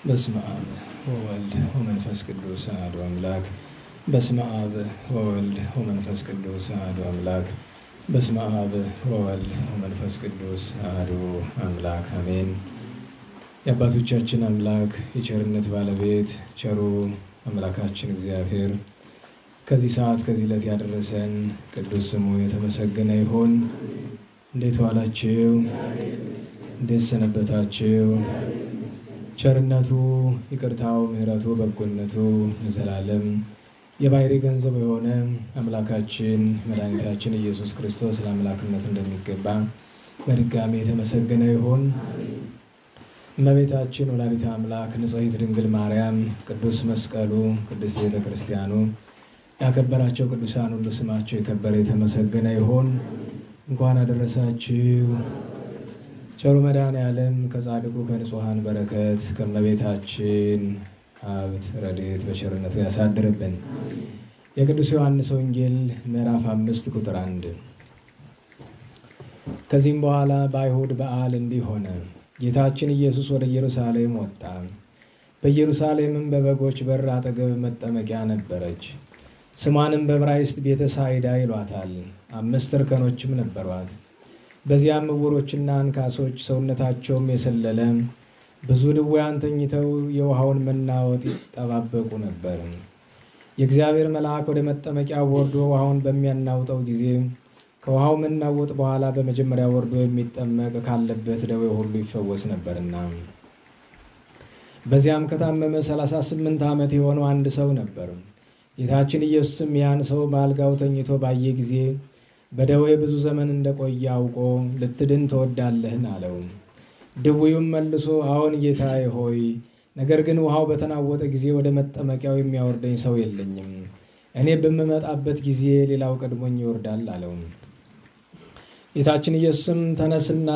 በስመ አብ ወወልድ ወመንፈስ ቅዱስ አሐዱ አምላክ። በስመ አብ ወወልድ ወመንፈስ ቅዱስ አሐዱ አምላክ። በስመ አብ ወወልድ ወመንፈስ ቅዱስ አሐዱ አምላክ አሜን። የአባቶቻችን አምላክ የቸርነት ባለቤት ቸሩ አምላካችን እግዚአብሔር ከዚህ ሰዓት ከዚህ ዕለት ያደረሰን ቅዱስ ስሙ የተመሰገነ ይሁን። እንዴት ዋላችሁ? እንዴት ሰነበታችሁ? ቸርነቱ ይቅርታው ምሕረቱ በጎነቱ ለዘላለም የባሕርይ ገንዘብ የሆነ አምላካችን መድኃኒታችን ኢየሱስ ክርስቶስ ለአምላክነት እንደሚገባ በድጋሚ የተመሰገነ ይሁን። እመቤታችን ወላዲተ አምላክ ንጽሕት ድንግል ማርያም፣ ቅዱስ መስቀሉ፣ ቅድስት ቤተ ክርስቲያኑ ያከበራቸው ቅዱሳን ሁሉ ስማቸው የከበረ የተመሰገነ ይሁን። እንኳን አደረሳችሁ። ቸሩ መድኃኔዓለም ከጻድቁ ከንጹሐን በረከት ከእመቤታችን ሀብት ረድኤት በቸርነቱ ያሳድርብን። የቅዱስ ዮሐንስ ወንጌል ምዕራፍ 5 ቁጥር 1። ከዚህም በኋላ በአይሁድ በዓል እንዲህ ሆነ። ጌታችን ኢየሱስ ወደ ኢየሩሳሌም ወጣ። በኢየሩሳሌምም በበጎች በር አጠገብ መጠመቂያ ነበረች። ስሟንም በዕብራይስጥ ቤተ ሳይዳ ይሏታል። 5 እርከኖችም ነበሯት። በዚያም ዕውሮችና አንካሶች ሰውነታቸውም የሰለለ ብዙ ድውያን ተኝተው የውሃውን መናወጥ ይጠባበቁ ነበር። የእግዚአብሔር መልአክ ወደ መጠመቂያው ወርዶ ውሃውን በሚያናውጠው ጊዜ ከውሃው መናወጥ በኋላ በመጀመሪያ ወርዶ የሚጠመቅ ካለበት ደዌ ሁሉ ይፈወስ ነበርና። በዚያም ከታመመ 38 ዓመት የሆነው አንድ ሰው ነበር። ጌታችን ኢየሱስም ያን ሰው በአልጋው ተኝቶ ባየ ጊዜ በደዌ ብዙ ዘመን እንደቆየ አውቆ ልትድን ትወዳለህን? አለው። ድውዩም መልሶ አዎን ጌታዬ ሆይ፣ ነገር ግን ውሃው በተናወጠ ጊዜ ወደ መጠመቂያው የሚያወርደኝ ሰው የለኝም። እኔ በምመጣበት ጊዜ ሌላው ቀድሞኝ ይወርዳል አለው። ጌታችን ኢየሱስም ተነስና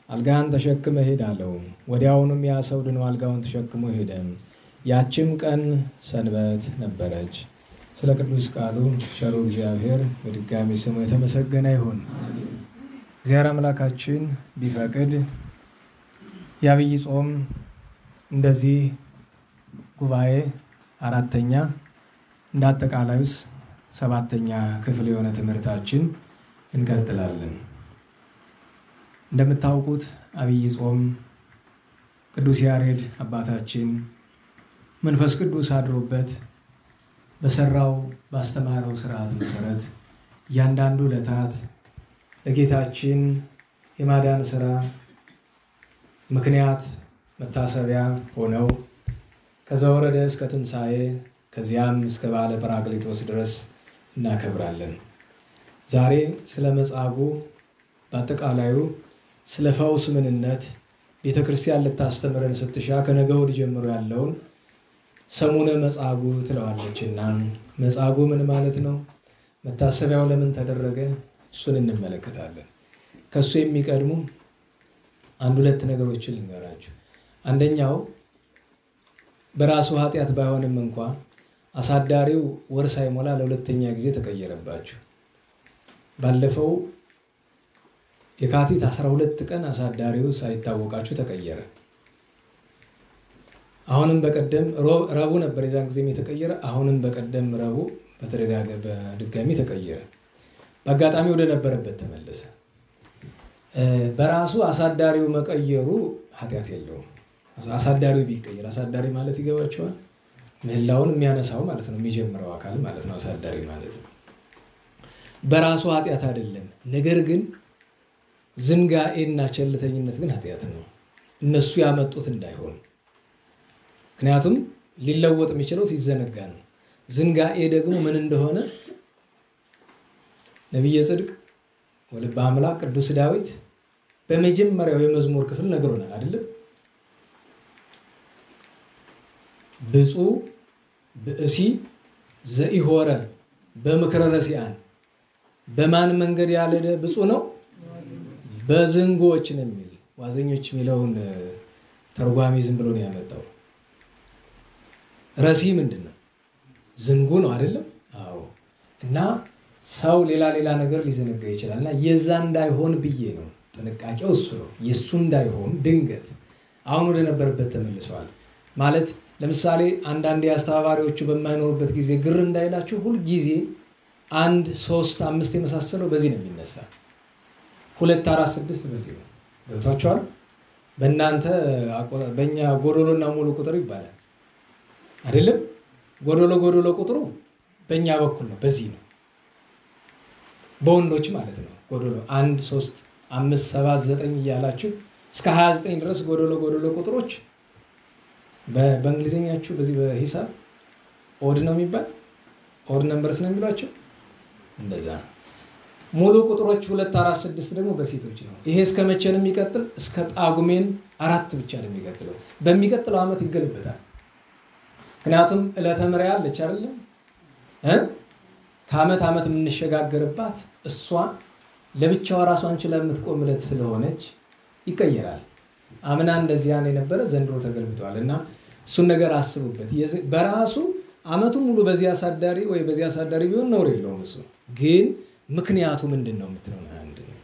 አልጋህን ተሸክመ ሂድ አለው። ወዲያውኑም ያ ሰው ድኖ አልጋውን ተሸክሞ ሄደ። ያችም ቀን ሰንበት ነበረች። ስለ ቅዱስ ቃሉ ቸሩ እግዚአብሔር በድጋሚ ስሙ የተመሰገነ ይሁን። እግዚአብሔር አምላካችን ቢፈቅድ የዐቢይ ጾም እንደዚህ ጉባኤ 4ኛ እንደ አጠቃላይስ 7ኛ ክፍል የሆነ ትምህርታችን እንቀጥላለን። እንደምታውቁት ዐቢይ ጾም ቅዱስ ያሬድ አባታችን መንፈስ ቅዱስ አድሮበት በሰራው ባስተማረው ሥርዓት መሰረት እያንዳንዱ ዕለታት ለጌታችን የማዳን ሥራ ምክንያት መታሰቢያ ሆነው ከዘወረደ እስከ ትንሣኤ ከዚያም እስከ በዓለ ጰራቅሊጦስ ድረስ እናከብራለን። ዛሬ ስለ መጻጉዕ በአጠቃላዩ ስለ ፈውስ ምንነት ቤተ ክርስቲያን ልታስተምረን ስትሻ ከነገ ወዲህ ጀምሮ ያለውን ሰሙነ መጻጉዕ ትለዋለችና መጻጉዕ ምን ማለት ነው? መታሰቢያው ለምን ተደረገ? እሱን እንመለከታለን። ከሱ የሚቀድሙ አንድ ሁለት ነገሮችን ልንገራችሁ። አንደኛው በራሱ ኃጢአት ባይሆንም እንኳን አሳዳሪው ወር ሳይሞላ ለሁለተኛ ጊዜ ተቀየረባችሁ። ባለፈው የካቲት 12 ቀን አሳዳሪው ሳይታወቃችሁ ተቀየረ። አሁንም በቀደም ረቡዕ ነበር የዛን ጊዜም የተቀየረ። አሁንም በቀደም ረቡዕ በድጋሚ ተቀየረ። በአጋጣሚ ወደ ነበረበት ተመለሰ። በራሱ አሳዳሪው መቀየሩ ኃጢአት የለውም። አሳዳሪው ቢቀየር አሳዳሪ ማለት ይገባቸዋል። ምህላውን የሚያነሳው ማለት ነው፣ የሚጀምረው አካል ማለት ነው አሳዳሪ ማለት ነው። በራሱ ኃጢአት አይደለም። ነገር ግን ዝንጋኤና ቸልተኝነት ግን ኃጢአት ነው። እነሱ ያመጡት እንዳይሆን። ምክንያቱም ሊለወጥ የሚችለው ሲዘነጋ ነው። ዝንጋኤ ደግሞ ምን እንደሆነ ነቢየ ጽድቅ ወልበ አምላክ ቅዱስ ዳዊት በመጀመሪያው የመዝሙር ክፍል ነግሮናል አይደል? ብፁዕ ብእሲ ዘኢሖረ በምክረ ረሲዓን በማን መንገድ ያልሄደ ብፁዕ ነው? በዝንጎች ነው የሚል ዋዘኞች የሚለውን ተርጓሚ ዝም ብሎ ነው ያመጣው። ረሲ ምንድነው? ዝንጉ ነው አይደለም? አዎ። እና ሰው ሌላ ነገር ሊዘነጋ ይችላልና የዛ እንዳይሆን ብዬ ነው። ጥንቃቄው እሱ ነው። የሱ እንዳይሆን ድንገት አሁን ወደ ነበርበት ተመልሷል ማለት። ለምሳሌ አንዳንድ አስተባባሪዎቹ በማይኖሩበት ጊዜ ግር እንዳይላችሁ ሁሉ ጊዜ 1 3 5 የመሳሰለው በዚህ ነው የሚነሳ። 2 4 6 በዚህ ነው። ገብቷችኋል? በእናንተ በእኛ ጎዶሎና ሙሉ ቁጥር ይባላል አይደለም? ጎዶሎ ቁጥሩ በእኛ በኩል ነው፣ በዚህ ነው። በወንዶች ማለት ነው። ጎዶሎ 1 3 5 7 9 እያላችሁ እስከ 29 ድረስ ጎዶሎ ቁጥሮች በእንግሊዘኛችሁ በዚህ በሂሳብ ኦድ ነው የሚባል፣ ኦድ ነምበርስ ነው የሚሏቸው። እንደዛ ሙሉ ቁጥሮች 2 4 6 ደግሞ በሴቶች ነው። ይሄ እስከ መቼ ነው የሚቀጥል? እስከ ጳጉሜን 4 ብቻ ነው የሚቀጥለው። በሚቀጥለው ዓመት ይገለበታል። ምክንያቱም ዕለተ ምርያ አለች አይደለም? ከዓመት ዓመት የምንሸጋገርባት እሷ ለብቻዋ ራሷን ችላ የምትቆም ዕለት ስለሆነች ይቀየራል። አምና እንደዚያ ነው የነበረ፣ ዘንድሮ ተገልብጧል። እና እሱን ነገር አስቡበት። በራሱ ዓመቱን ሙሉ በዚህ አሳዳሪ ወይ በዚህ አሳዳሪ ቢሆን ነውር የለውም። እሱ ግን ምክንያቱ ምንድነው የምትለው አንድ ነው።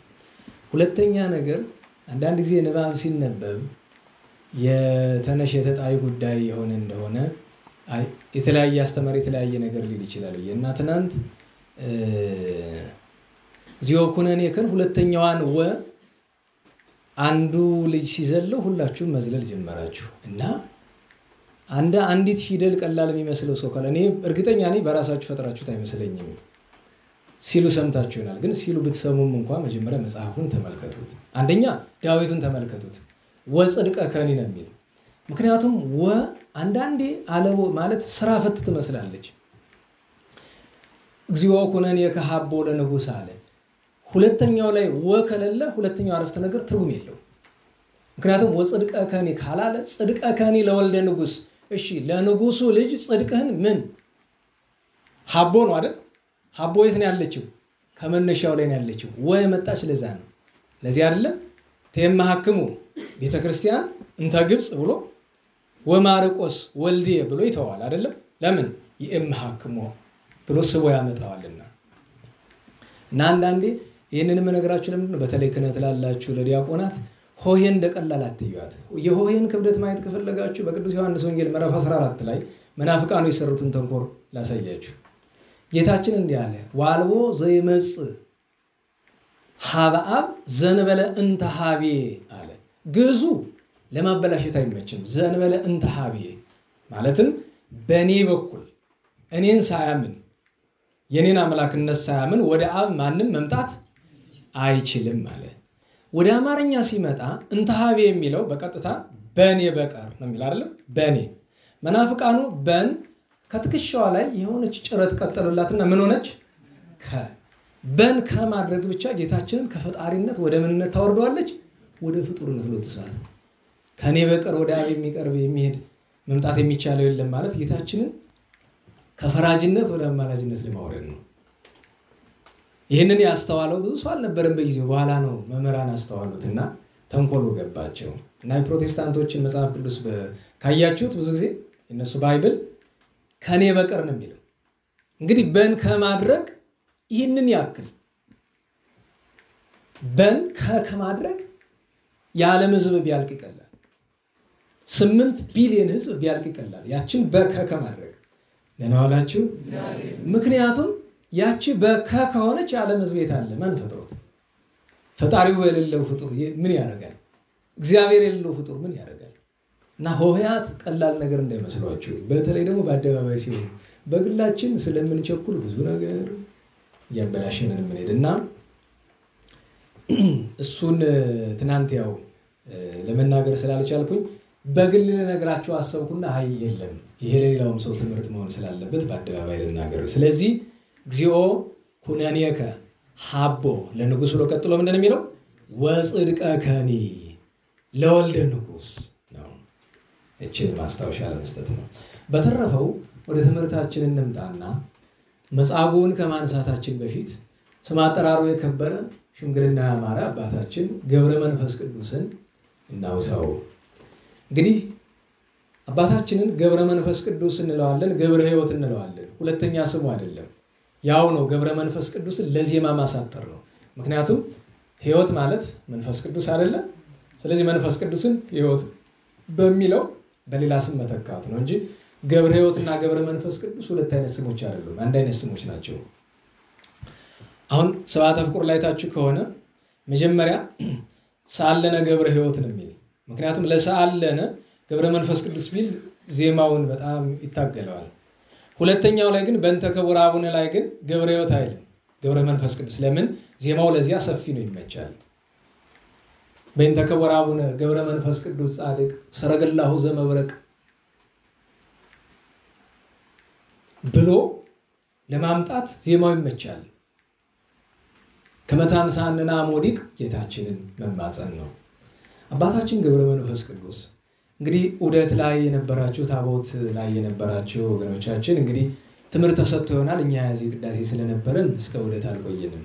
ሁለተኛ ነገር አንዳንድ ጊዜ ንባብ ሲነበብ የተነሽ የተጣይ ጉዳይ የሆነ እንደሆነ የተለያየ አስተማሪ የተለያየ ነገር ሊል ይችላል። እና ትናንት ዚዮኩነኔከን ሁለተኛዋን ወ አንዱ ልጅ ሲዘለው ሁላችሁም መዝለል ጀመራችሁ። እና አንዲት ፊደል ቀላል የሚመስለው ሰው ካለ እኔ እርግጠኛ ነኝ በራሳችሁ ፈጥራችሁት አይመስለኝም ሲሉ ሰምታችሁ ይሆናል። ግን ሲሉ ብትሰሙም እንኳን መጀመሪያ መጽሐፉን ተመልከቱት። አንደኛ ዳዊቱን ተመልከቱት። ወጽድቀ ከኒ ነው የሚል። ምክንያቱም ወ አንዳንዴ አለቦ ማለት ስራ ፈት ትመስላለች። እግዚኦ ኩነኔከ ሀቦ ለንጉሥ አለ። ሁለተኛው ላይ ወ ከሌለ ሁለተኛው አረፍተ ነገር ትርጉም የለው። ምክንያቱም ወጽድቀ ከኒ ካላለ ጽድቀ ከኒ ለወልደ ንጉሥ፣ እሺ ለንጉሱ ልጅ ጽድቅህን ምን ሀቦ ነው አይደል? ሀቦ የት ነው ያለችው? ከመነሻው ላይ ነው ያለችው። ወ የመጣች ለዛ ነው። ለዚህ አይደለም ተየማሐክሙ ቤተክርስቲያን እንተ ግብጽ ብሎ ወማርቆስ ወልዴ ብሎ ይተዋል አይደለም? ለምን የማሐክሙ ብሎ ስቦ ያመጣዋልና። እና አንዳንዴ ይሄንንም ነገራችሁ ለምንድነው በተለይ ክህነት ላላችሁ ለዲያቆናት ሆሄን እንደቀላል አትዩት። የሆሄን ክብደት ማየት ከፈለጋችሁ በቅዱስ ዮሐንስ ወንጌል ምዕራፍ 14 ላይ መናፍቃኑ የሰሩትን ተንኮር ላሳያችሁ። ጌታችን እንዲህ አለ፣ ዋልቦ ዘይመጽእ ሀበ አብ ዘንበለ እንተ ሀቤ አለ። ግዙ ለማበላሸት አይመችም። ዘንበለ እንተ ሀቤ ማለትም በኔ በኩል እኔን ሳያምን የኔን አምላክነት ሳያምን ወደ አብ ማንም መምጣት አይችልም አለ። ወደ አማርኛ ሲመጣ እንተ ሀቤ የሚለው በቀጥታ በኔ በቀር ነው የሚል አይደለም? በኔ መናፍቃኑ በን ከትከሻዋ ላይ የሆነች ጭረት ቀጠሉላትና ምን ሆነች? በን ከማድረግ ብቻ ጌታችንን ከፈጣሪነት ወደ ምንነት ታወርደዋለች፣ ወደ ፍጡርነት ለተሳተ ከኔ በቀር ወደ አብ የሚቀርብ የሚሄድ መምጣት የሚቻለው የለም ማለት ጌታችንን ከፈራጅነት ወደ አማላጅነት ለማውረድ ነው። ይህንን ያስተዋለው ብዙ ሰው አልነበረም በጊዜው። በኋላ ነው መምህራን አስተዋሉትና ተንኮሉ ገባቸው። እና የፕሮቴስታንቶችን መጽሐፍ ቅዱስ ካያችሁት ብዙ ጊዜ እነሱ ባይብል ከኔ በቀር ነው የሚለው። እንግዲህ በን ከማድረግ ይህንን ያክል በን ከማድረግ የዓለም ህዝብ ቢያልቅ ይቀላል። 8 ቢሊዮን ህዝብ ቢያልቅ ይቀላል። ያችን ከማድረግ ለናዋላችሁ። ምክንያቱም ያቺ ከሆነች የዓለም ህዝብ የታለ? ማን ፈጥሮት? ፈጣሪው የሌለው ፍጡር ምን ያደርጋል? እግዚአብሔር የሌለው ፍጡር ምን ያደርጋል? እና ሆሄያት ቀላል ነገር እንዳይመስሏችሁ። በተለይ ደግሞ በአደባባይ ሲሆን በግላችን ስለምንቸኩል ብዙ ነገር ያበላሽንን የምንሄድና እሱን ትናንት ያው ለመናገር ስላልቻልኩኝ በግል ልነግራችሁ አሰብኩና አይ የለም ይሄ ለሌላውም ሰው ትምህርት መሆን ስላለበት በአደባባይ ልናገር። ስለዚህ እግዚኦ ኩነኔከ ሀቦ ለንጉሥ ብሎ ቀጥሎ ምንድነው የሚለው? ወጽድቀ ከኒ ለወልደ ንጉሥ ነው። እችን ማስታወሻ ለመስጠት ነው። በተረፈው ወደ ትምህርታችን እንምጣና መጻጉዕን ከማንሳታችን በፊት ስም አጠራሩ የከበረ ሽምግልና ያማረ አባታችን ገብረ መንፈስ ቅዱስን እናውሳው። እንግዲህ አባታችንን ገብረ መንፈስ ቅዱስ እንለዋለን፣ ገብረ ሕይወት እንለዋለን። ሁለተኛ ስሙ አይደለም፣ ያው ነው። ገብረ መንፈስ ቅዱስን ለዜማ ማሳጠር ነው። ምክንያቱም ሕይወት ማለት መንፈስ ቅዱስ አይደለ? ስለዚህ መንፈስ ቅዱስን ሕይወት በሚለው በሌላ ስም መተካት ነው እንጂ ገብረ ሕይወትና ገብረ መንፈስ ቅዱስ ሁለት አይነት ስሞች አይደሉም፣ አንድ አይነት ስሞች ናቸው። አሁን ሰባተ ፍቁር ላይ ታችሁ ከሆነ መጀመሪያ ሰአለነ ገብረ ሕይወት ነው የሚል። ምክንያቱም ለሰአለነ ገብረ መንፈስ ቅዱስ ቢል ዜማውን በጣም ይታገለዋል። ሁለተኛው ላይ ግን በእንተ ክቡር አቡነ ላይ ግን ገብረ ሕይወት አይልም፣ ገብረ መንፈስ ቅዱስ። ለምን? ዜማው ለዚያ ሰፊ ነው፣ ይመቻል። በእንተ ክቡር አቡነ ገብረ መንፈስ ቅዱስ ጻድቅ ሰረገላሁ ዘመብረቅ ብሎ ለማምጣት ዜማው ይመቻል። ከመታንሳንና ሞዲቅ ጌታችንን መማፀን ነው። አባታችን ገብረ መንፈስ ቅዱስ እንግዲህ ዑደት ላይ የነበራችሁ ታቦት ላይ የነበራችሁ ወገኖቻችን እንግዲህ ትምህርት ተሰጥቶ ይሆናል። እኛ ያዚህ ቅዳሴ ስለነበረን እስከ ዑደት አልቆየንም።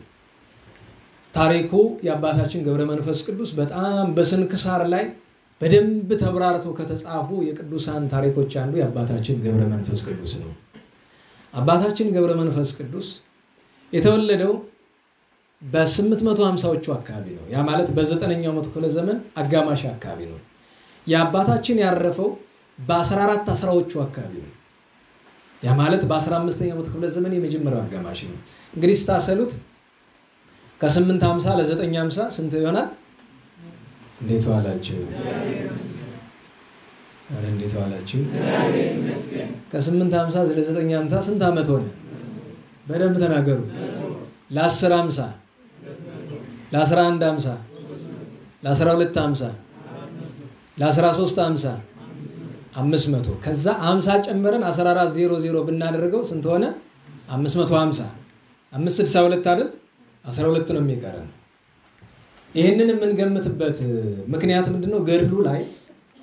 ታሪኩ የአባታችን ገብረ መንፈስ ቅዱስ በጣም በስንክሳር ላይ በደንብ ተብራርቶ ከተጻፉ የቅዱሳን ታሪኮች አንዱ የአባታችን ገብረ መንፈስ ቅዱስ ነው። አባታችን ገብረ መንፈስ ቅዱስ የተወለደው በ850ዎቹ አካባቢ ነው። ያ ማለት በ9ኛው መቶ ክፍለ ዘመን አጋማሽ አካባቢ ነው። የአባታችን ያረፈው በ1410ዎቹ አካባቢ ነው። ያ ማለት በ15ኛው መቶ ክፍለ ዘመን የመጀመሪያው አጋማሽ ነው። እንግዲህ ስታሰሉት ከ850 ለ950 ስንት ይሆናል? እንዴት ዋላችሁ? አረ እንዴት ዋላችሁ? ከ850 ለ950 ስንት ዓመት ሆነ? በደንብ ተናገሩ። ለ1050 ለ1150 ለ1250 ለ1350 500 ከዛ 50 ጨምረን 1400 ብናደርገው ስንት ሆነ? 550 562 አይደል? 12 ነው የሚቀረን። ይሄንን የምንገምትበት ምክንያት ምንድነው?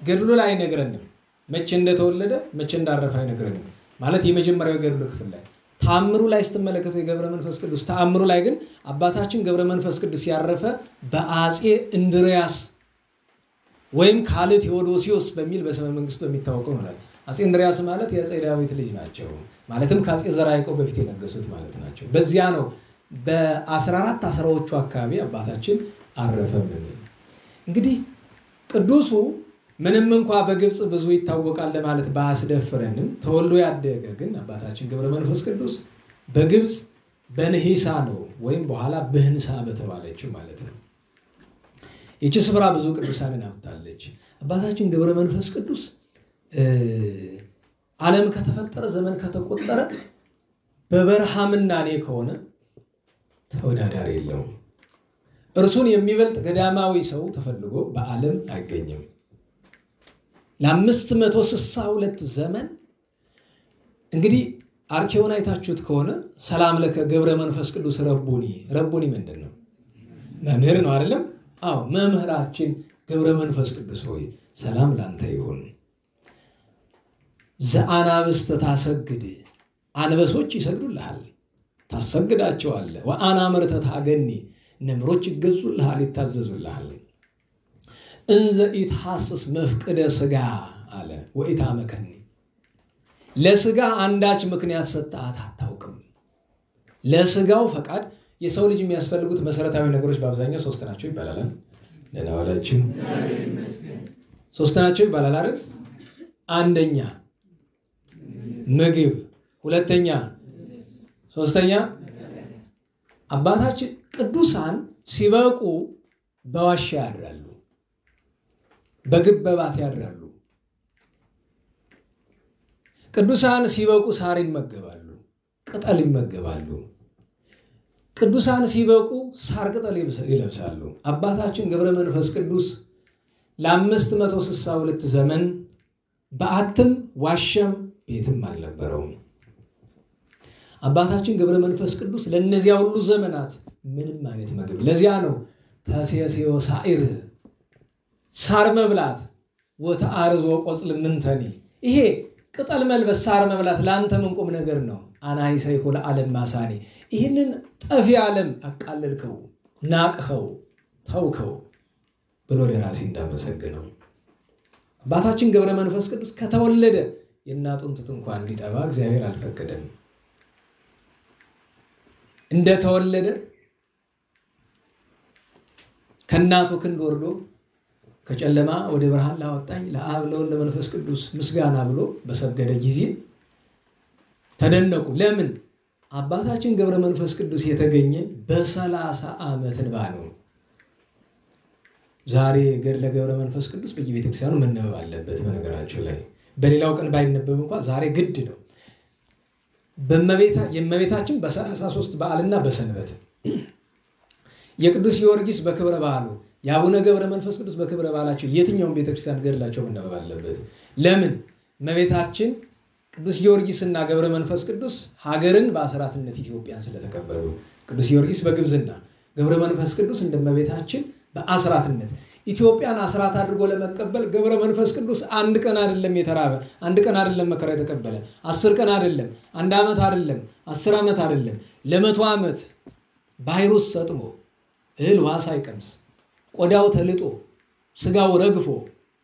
ገድሉ ላይ አይነግረንም። መቼ እንደተወለደ መቼ እንዳረፈ አይነግረንም። ማለት የመጀመሪያው ገድሉ ክፍል ላይ ተአምሩ ላይ ስትመለከቱ የገብረ መንፈስ ቅዱስ ተአምሩ ላይ ግን አባታችን ገብረ መንፈስ ቅዱስ ያረፈ በአጼ እንድሪያስ ወይም ካለ ቴዎዶሲዮስ በሚል በስመ መንግስቱ የሚታወቀው ነው። አጼ እንድሪያስ ማለት የአጼ ዳዊት ልጅ ናቸው። ማለትም ከአጼ ዘርዓ ያዕቆብ በፊት የነገሱት ማለት ናቸው። በዚያ ነው በ1410ዎቹ አካባቢ አባታችን አረፈ። እንግዲህ ቅዱሱ ምንም እንኳን በግብጽ ብዙ ይታወቃል ለማለት ባያስደፍረንም ተወልዶ ያደገ ግን አባታችን ገብረ መንፈስ ቅዱስ በግብጽ በንሂሳ ነው ወይም በኋላ በህንሳ በተባለችው ማለት ነው። ይህች ስፍራ ብዙ ቅዱሳንን አውጥታለች። አባታችን ገብረ መንፈስ ቅዱስ ዓለም ከተፈጠረ ዘመን ከተቆጠረ በበረሃምና እኔ ከሆነ ተወዳዳሪ የለውም። እርሱን የሚበልጥ ገዳማዊ ሰው ተፈልጎ በዓለም አይገኝም። ለ562 ዘመን እንግዲህ አርኬውን አይታችሁት ከሆነ ሰላም ለከ ገብረ መንፈስ ቅዱስ ረቡኒ ምንድነው? መምህር ነው አይደለም? አዎ መምህራችን ገብረ መንፈስ ቅዱስ ሆይ ሰላም ላንተ ይሁን። ዘአናብስተ ታሰግድ አንበሶች ይሰግዱልሃል ታሰግዳቸዋለህ። ወአናምርተ ታገኒ ነምሮች ይገዙልሃል ይታዘዙልሃል። እንዘ ኢትሐስስ መፍቅደ ስጋ አለ ወኢታመከኒ ለስጋ አንዳች ምክንያት ሰጣት አታውቅም። ለስጋው ፈቃድ የሰው ልጅ የሚያስፈልጉት መሰረታዊ ነገሮች በአብዛኛው ሶስት ናቸው ይባላል። ለናወላችን ሶስት ናቸው ይባላል አይደል? አንደኛ ምግብ፣ ሁለተኛ፣ ሶስተኛ አባታችን ቅዱሳን ሲበቁ በዋሻ ያድራሉ፣ በግበባት ያድራሉ። ቅዱሳን ሲበቁ ሳር ይመገባሉ፣ ቅጠል ይመገባሉ። ቅዱሳን ሲበቁ ሳር ቅጠል ይለብሳሉ። አባታችን ገብረ መንፈስ ቅዱስ ለ562 ዘመን በአትም ዋሻም ቤትም አልነበረውም። አባታችን ገብረ መንፈስ ቅዱስ ለነዚያ ሁሉ ዘመናት ምንም አይነት ምግብ ለዚያ ነው ተሴሴዮ ሳኢር ሳር መብላት ወተአርዞ ቆጽል ምንተኒ ይሄ ቅጠል መልበስ ሳር መብላት ላንተ ምን ቁም ነገር ነው? አናይሰይኮ ለዓለም ማሳኔ ይህንን ጠፊ ዓለም አቃለልከው ናቅኸው ተውከው ብሎ ደራሲ እንዳመሰግነው አባታችን ገብረ መንፈስ ቅዱስ ከተወለደ የእናቱን ጡት እንኳን እንዲጠባ እግዚአብሔር አልፈቀደም። እንደተወለደ ከእናቱ ክንድ ወርዶ ከጨለማ ወደ ብርሃን ላወጣኝ ለአብ ለወልድ ለመንፈስ ቅዱስ ምስጋና ብሎ በሰገደ ጊዜ ተደነቁ። ለምን? አባታችን ገብረ መንፈስ ቅዱስ የተገኘ በ30 ዓመት እንባ ነው። ዛሬ ገድለ ገብረ መንፈስ ቅዱስ በየቤተክርስቲያኑ መነበብ አለበት። በነገራችሁ ላይ በሌላው ቀን ባይነበብ እንኳን ዛሬ ግድ ነው። የእመቤታችን በ33 በዓልና በሰንበት የቅዱስ ጊዮርጊስ በክብረ በዓሉ የአቡነ ገብረ መንፈስ ቅዱስ በክብረ በዓላቸው የትኛውም ቤተክርስቲያን ገድላቸው መነበብ አለበት። ለምን? እመቤታችን ቅዱስ ጊዮርጊስና ገብረ መንፈስ ቅዱስ ሀገርን በአስራትነት ኢትዮጵያን ስለተቀበሉ ቅዱስ ጊዮርጊስ በግብዝና ገብረ መንፈስ ቅዱስ እንደመቤታችን በአስራትነት ኢትዮጵያን አስራት አድርጎ ለመቀበል ገብረ መንፈስ ቅዱስ አንድ ቀን አይደለም የተራበ፣ አንድ ቀን አይደለም መከራ የተቀበለ፣ 10 ቀን አይደለም፣ አንድ ዓመት አይደለም፣ 10 ዓመት አይደለም፣ ለ100 ዓመት ባይሩስ ሰጥሞ እህል ውሃ ሳይቀምስ ቆዳው ተልጦ ስጋው ረግፎ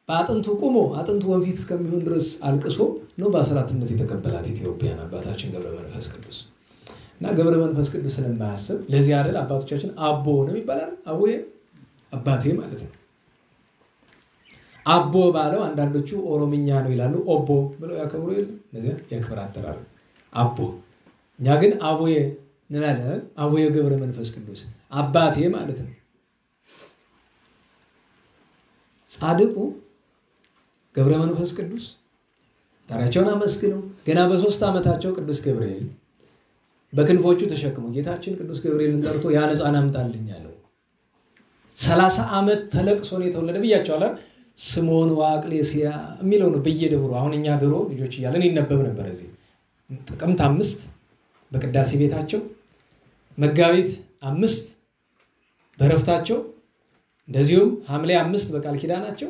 በአጥንቱ ቆሞ አጥንቱ ወንፊት እስከሚሆን ድረስ አልቅሶ ነው በአስራትነት የተቀበላት ኢትዮጵያን አባታችን ገብረ መንፈስ ቅዱስ። እና ገብረ መንፈስ ቅዱስን የማያስብ ለዚህ አይደል አባቶቻችን አቦ ነው ይባላል። አቦዬ አባቴ ማለት ነው። አቦ ባለው አንዳንዶቹ ኦሮምኛ ነው ይላሉ። ኦቦ ብለው ያከብሩ ይል ለዚህ ያክብር አጠራር አቦ። እኛ ግን አቦዬ እንላለን። አቦዬ ገብረ መንፈስ ቅዱስ አባቴ ማለት ነው። ጻድቁ ገብረ መንፈስ ቅዱስ ታሪያቸውን አመስግነው ገና በ3 ዓመታቸው ቅዱስ ገብርኤል በክንፎቹ ተሸክሞ ጌታችን ቅዱስ ገብርኤልን ጠርቶ ያ ሕፃን አምጣልኝ አለው። 30 ዓመት ተለቅሶ ነው የተወለደ ብያቸዋለሁ። ስምዖን ወአቅሌስያ የሚለው ነው በየደብሩ። አሁን እኛ ድሮ ልጆች እያለን ይነበብ ነበር። እዚህ ጥቅምት 5 በቅዳሴ ቤታቸው፣ መጋቢት 5 በረፍታቸው፣ እንደዚሁም ሐምሌ 5 በቃል ኪዳናቸው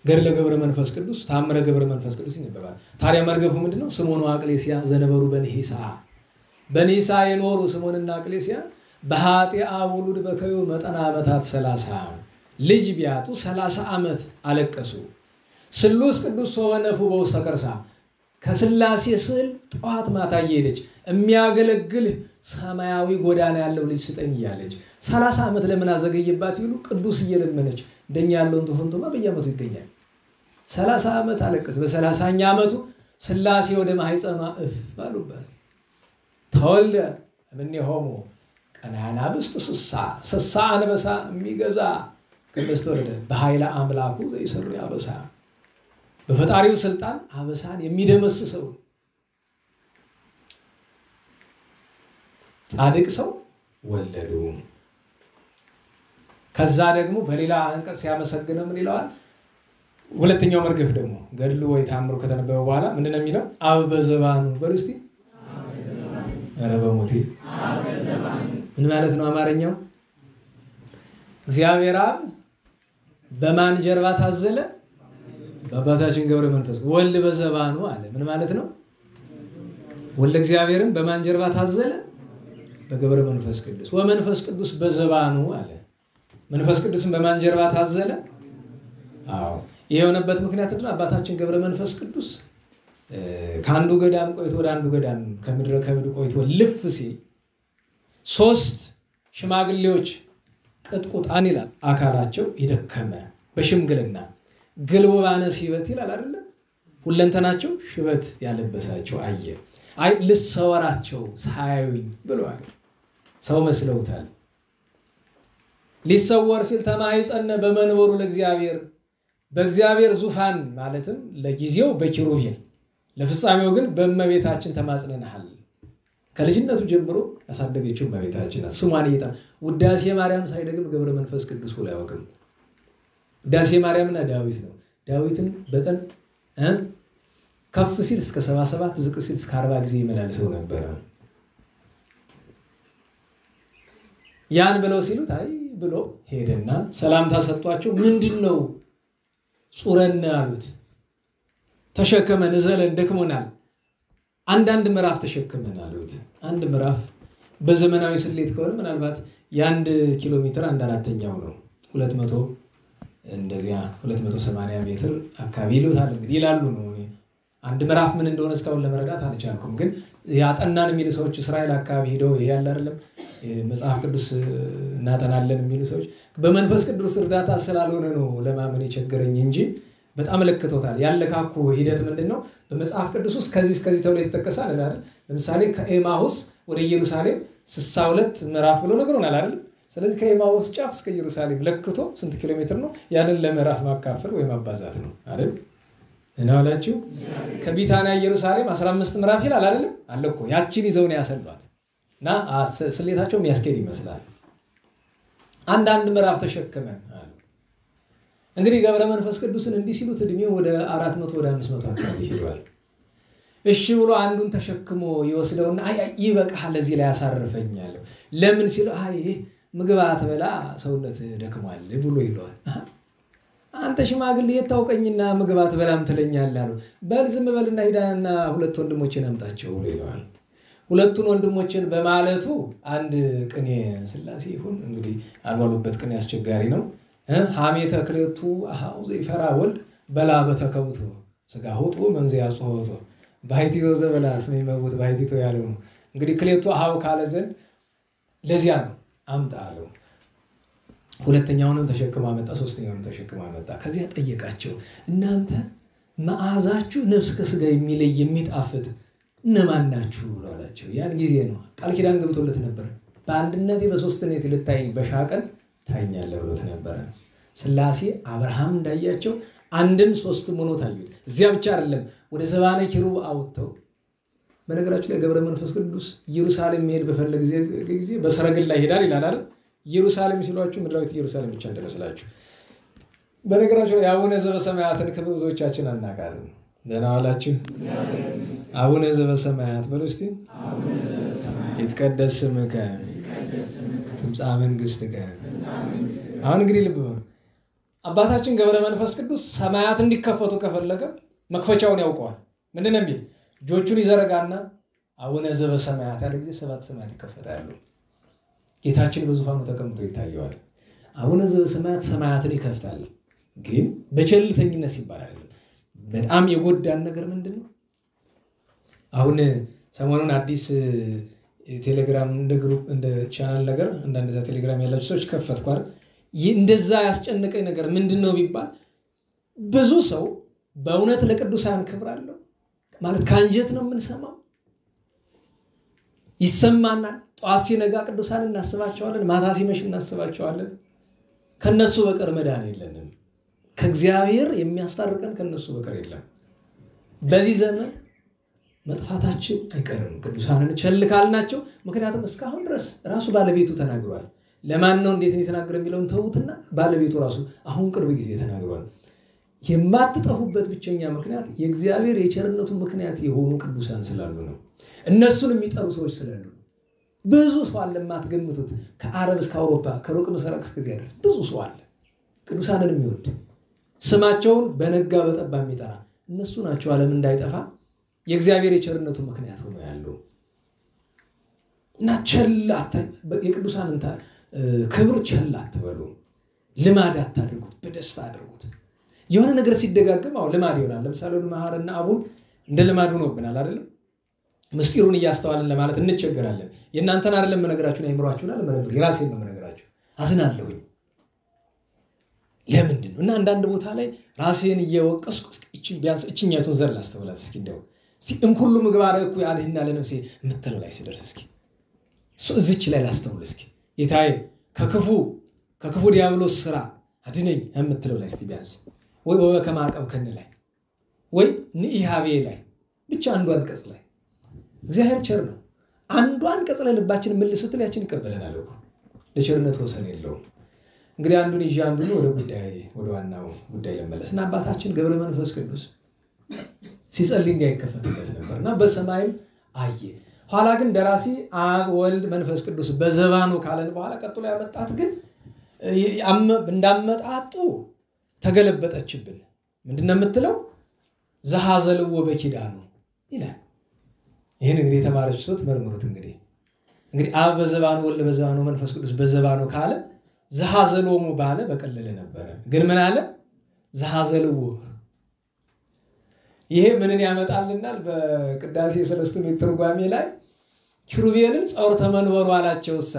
ገድለ ገብረ መንፈስ ቅዱስ ታምረ ገብረ መንፈስ ቅዱስ ይነበባል። ታዲያ መርገፉ ምንድነው? ስምዖን ወአቅሌስያ ዘነበሩ በንሂሳ በንሂሳ የኖሩ ስምዖንና አቅሌስያ በኃጢአ ውሉድ በከዩ መጠና ዓመታት 30 ልጅ ቢያጡ 30 ዓመት አለቀሱ። ስሉስ ቅዱስ ሶበነፉ በውስተ ከርሳ ከስላሴ ስዕል ጠዋት ማታ እየሄደች የሚያገለግል ሰማያዊ ጎዳና ያለው ልጅ ስጠኝ እያለች 30 ዓመት ለምን አዘገየባት ይሉ ቅዱስ እየለመነች እንደኛ ያለውን ተፈንቶማ በየዓመቱ ይገኛል። 30 ዓመት አለቀስ። በ30ኛ ዓመቱ ስላሴ ወደ ማህፀኗ እፍ አሉበት። ተወልደ እምኔሆሙ ቀናና ብስጥ ስሳ አንበሳ የሚገዛ ቅድስት ወረደ በኃይለ አምላኩ ዘይሰሩ ያበሳ በፈጣሪው ስልጣን አበሳን የሚደመስሰው ጻድቅ ሰው ወለዱ። ከዛ ደግሞ በሌላ አንቀጽ ሲያመሰግነው ምን ይለዋል? ሁለተኛው መርገፍ ደግሞ ገድሉ ወይ ታምሩ ከተነበበ በኋላ ምንድነው የሚለው? አብ በዘባኑ በርስቲ ኧረ በሞቴ ምን ማለት ነው አማርኛው? እግዚአብሔር አብ በማን ጀርባ ታዘለ? በአባታችን ገብረ መንፈስ። ወልድ በዘባኑ አለ። ምን ማለት ነው? ወልድ እግዚአብሔርን በማን ጀርባ ታዘለ? በገብረ መንፈስ ቅዱስ። ወመንፈስ ቅዱስ በዘባኑ አለ። መንፈስ ቅዱስን በማን ጀርባ ታዘለ? አዎ ይሄ የሆነበት ምክንያት ምንድነው? አባታችን ገብረ መንፈስ ቅዱስ ከአንዱ ገዳም ቆይቶ ወደ አንዱ ገዳም ከምድረ ከብድ ቆይቶ ልፍ ሲል 3 ሽማግሌዎች ቅጥቁጣን ይላል አካላቸው ይደከመ በሽምግልና ግልቦባነ ሲበት ይላል አይደል? ሁለንተናቸው ሽበት ያለበሳቸው አየ። አይ ልሰወራቸው ሳያዩኝ ብለዋል። ሰው መስለውታል። ሊሰወር ሲል ተማይጸነ በመንበሩ ለእግዚአብሔር በእግዚአብሔር ዙፋን ማለትም ለጊዜው በኪሩቤል ለፍጻሜው ግን በእመቤታችን ተማጽነናል። ከልጅነቱ ጀምሮ ያሳደገችው እመቤታችን ስሟን እየጠራ ውዳሴ ማርያም ሳይደግም ገብረ መንፈስ ቅዱስ ሁሉ ያውቅም። ውዳሴ ማርያምና ዳዊት ነው። ዳዊትን በቀን ከፍ ሲል እስከ 77 ዝቅ ሲል እስከ 40 ጊዜ ይመላልሰው ነበር። ያን ብለው ሲሉት አይ ብሎ ሄደና ሰላምታ ሰጥቷቸው ምንድነው ጹረና አሉት። ተሸከመን ዘለን ደክሞናል አንድ ምዕራፍ ተሸክመናል። አንድ ምዕራፍ በዘመናዊ ስሌት ከሆነ ምናልባት የ1 ኪሎ ሜትር 1/4ኛው ነው 200 እንደዚያ 280 ሜትር አካባቢ ይሉታል እንግዲህ ይላሉ ነው። አንድ ምዕራፍ ምን እንደሆነ እስካሁን ለመረዳት አልቻልኩም። ግን ያጠናን የሚሉ ሰዎች እስራኤል አካባቢ ሄደው ይሄ ያለ አይደለም መጽሐፍ ቅዱስ እናጠናለን የሚሉ ሰዎች በመንፈስ ቅዱስ እርዳታ ስላልሆነ ነው ለማመን የቸገረኝ እንጂ በጣም ለክቶታል። ያለካኩ ሂደት ምንድነው? በመጽሐፍ ቅዱስ ውስጥ ከዚህ ተብሎ ይተከሳል አይደል? ለምሳሌ ከኤማሁስ ወደ ኢየሩሳሌም 62 ምዕራፍ ብሎ ነገሩናል አይደል? ስለዚህ ከኤማሁስ ጫፍ እስከ ኢየሩሳሌም ለክቶ ስንት ኪሎ ሜትር ነው? ያንን ለምዕራፍ ማካፈል ወይ ማባዛት ነው አይደል? እናውላችሁ ከቢታንያ ኢየሩሳሌም 15 ምዕራፍ ይላል አይደል? አለኮ ያቺን ይዘው ነው ያሰሏት እና ስሌታቸው የሚያስኬድ ይመስላል። አንድ ምዕራፍ ተሸክመን አለ። እንግዲህ ገብረ መንፈስ ቅዱስን እንዲህ ሲሉት እድሜው ወደ 400 ወደ 500 አካባቢ ሄዷል። እሺ ብሎ አንዱን ተሸክሞ ይወስደውና አይ ይበቃል ለዚህ ላይ ያሳርፈኛል። ለምን ሲለው አይ ምግብ አትበላ ሰውነት ደክሟል ብሎ ይለዋል። አንተ ሽማግሌ የታውቀኝና ምግብ አትበላም ትለኛለህ አለው። በል ዝም በልና ሂዳና 2 ወንድሞችን አምጣቸው ብሎ ይለዋል። 2 ወንድሞችን በማለቱ አንድ ቅኔ ስላሴ ይሁን እንግዲህ አልባሉበት ቅኔ አስቸጋሪ ነው። ሐሜተ ክሌቱ አሃው ዘይፈራ ወልድ በላ በተከውቶ ስጋ ሆጦ መንዘ ያጾሆቶ ባይቲቶ ዘበላ ስሜ መውት ባይቲቶ ያለው ነው። እንግዲህ ክሌቱ አሃው ካለ ዘንድ ለዚያ ነው አምጣ አለው። ሁለተኛውንም ተሸክማ መጣ፣ ሶስተኛውንም ተሸክማ መጣ። ከዚያ ጠየቃቸው እናንተ መዓዛችሁ ነፍስ ከስጋ የሚለይ የሚጣፍጥ እነማን ናችሁ አላቸው። ያን ጊዜ ነው ቃል ኪዳን ገብቶለት ነበር። በአንድነቴ በሶስትነቴ ልታየኝ በሻቀን ታኛለህ ብሎት ነበር። ስላሴ አብርሃም እንዳያቸው አንድም ሶስትም ሆኖ ታዩት። እዚያ ብቻ አይደለም ወደ ዘባነ ኪሩብ አውጥተው። በነገራችሁ ላይ ገብረ መንፈስ ቅዱስ ኢየሩሳሌም መሄድ በፈለገ ጊዜ በሰረገላ ይሄዳል ይላል አይደል? ኢየሩሳሌም ሲሏችሁ ምድራዊት ኢየሩሳሌም ብቻ እንደመስላችሁ። በነገራችሁ ላይ አቡነ ዘበሰማያትን ክብር ብዙዎቻችን አናውቃትም። ደህና ዋላችሁ። አቡነ ዘበሰማያት በሉ እስቲ። ይትቀደስ ስምከ ትምጻእ መንግሥትከ። አሁን እንግዲህ ልብ በሉ። አባታችን ገብረ መንፈስ ቅዱስ ሰማያት እንዲከፈቱ ከፈለገ መክፈቻውን ያውቀዋል። ምንድን ነው የሚል? እጆቹን ይዘረጋና አቡነ ዘበሰማያት ያለ ጊዜ 7 ሰማያት ይከፈታሉ። ጌታችን በዙፋኑ ተቀምጦ ይታየዋል። አቡነ ዘበሰማያት ሰማያትን ይከፍታል። ግን በቸልተኝነት ሲባል አይደለም። በጣም የጎዳን ነገር ምንድነው? አሁን ሰሞኑን አዲስ ቴሌግራም እንደ ግሩፕ እንደ ቻናል ነገር እንደዛ ቴሌግራም ያላችሁ ሰዎች ከፈትኩ አይደል? እንደዛ ያስጨነቀኝ ነገር ምንድነው ቢባል ብዙ ሰው በእውነት ለቅዱሳን ክብር አለው ማለት ካንጀት ነው የምንሰማው። ይሰማናል። ጧት ሲነጋ ቅዱሳን እናስባቸዋለን፣ ማታ ሲመሽ እናስባቸዋለን። ከነሱ በቀር መዳን የለንም። ከእግዚአብሔር የሚያስታርቀን ከነሱ በቀር የለም። በዚህ ዘመን መጥፋታችን አይቀርም ቅዱሳንን ቸል ካልናቸው። ምክንያቱም እስካሁን ድረስ ራሱ ባለቤቱ ተናግሯል። ለማን ነው እንዴት ነው የተናገረው የሚለውን ተውትና ባለቤቱ ራሱ አሁን ቅርብ ጊዜ ተናግሯል። የማትጠፉበት ብቸኛ ምክንያት የእግዚአብሔር የቸርነቱ ምክንያት የሆኑ ቅዱሳን ስላሉ ነው። እነሱን የሚጠሩ ሰዎች ስላሉ ብዙ ሰው አለ የማትገምቱት። ከአረብ እስከ አውሮፓ ከሩቅ ምስራቅ እስከዚያ ድረስ ብዙ ሰው አለ ቅዱሳንን የሚወድ ስማቸውን በነጋ በጠባ የሚጠራ። እነሱ ናቸው ዓለም እንዳይጠፋ የእግዚአብሔር የቸርነቱ ምክንያት ሆኖ ያለው እና ቸላታ የቅዱሳንን ክብር ቸል አትበሉ። ልማድ አታድርጉት፣ በደስታ አድርጉት። የሆነ ነገር ሲደጋገም አው ልማድ ይሆናል። ለምሳሌ መሐረና አቡን እንደ ልማድ ሆኖብናል አይደለም? ምስጢሩን እያስተዋልን ለማለት እንቸገራለን። የእናንተን አይደለም መነግራችሁን አይምሯችሁና ለመነግር የራሴን ነው መነግራችሁ። አዝናለሁኝ። ለምንድን ነው? እና አንዳንድ ቦታ ላይ ራሴን እየወቀስኩ እቺን ቢያንስ እቺኛቱን ዘር ላስተውላት እስኪ እንደው እስቲ ሁሉ ምግባር እኮ ያለህና ለነፍሴ ምትለው ላይ ሲደርስ እስኪ እዚች ላይ ላስተውል እስኪ ጌታዬ ከክፉ ዲያብሎስ ስራ አድነኝ የምትለው ላይ እስቲ ቢያንስ ወይ ከማዕቀብ ከነ ላይ ወይ ንኢሃቤ ላይ ብቻ አንዷን አንቀጽ ላይ እግዚአብሔር ቸር ነው። አንዷን አንቀጽ ላይ ልባችን ምን ልስትል ያችን ይቀበለናል እኮ ለቸርነቱ ወሰን የለውም። እንግዲህ አንዱን ይዤ አንዱን ወደ ዋናው ጉዳይ ለመለስና አባታችን ገብረ መንፈስ ቅዱስ ሲጸልይ እንዳይከፈትለት ነበርና በሰማይም አየ። ኋላ ግን ደራሲ አብ ወልድ መንፈስ ቅዱስ በዘባኑ ካለን በኋላ ቀጥሎ ያመጣት ግን እንዳመጣጡ ተገለበጠችብን። ምንድነው የምትለው? ዘሐዘልዎ በኪዳኑ ይላል። ይሄን እንግዲህ የተማረች ሰው መርምሩት። እንግዲህ አብ በዘባኑ ወልድ በዘባኑ መንፈስ ቅዱስ በዘባኑ ካለ ዘሐዘሎሙ ባለ በቀለለ ነበር። ግን ምን አለ? ዘሐዘልዎ። ይሄ ምንን ያመጣልናል? በቅዳሴ ሰለስቱ ምዕት ትርጓሜ ላይ ኪሩቤልን ጸውርተ መንበሩ አላቸውሳ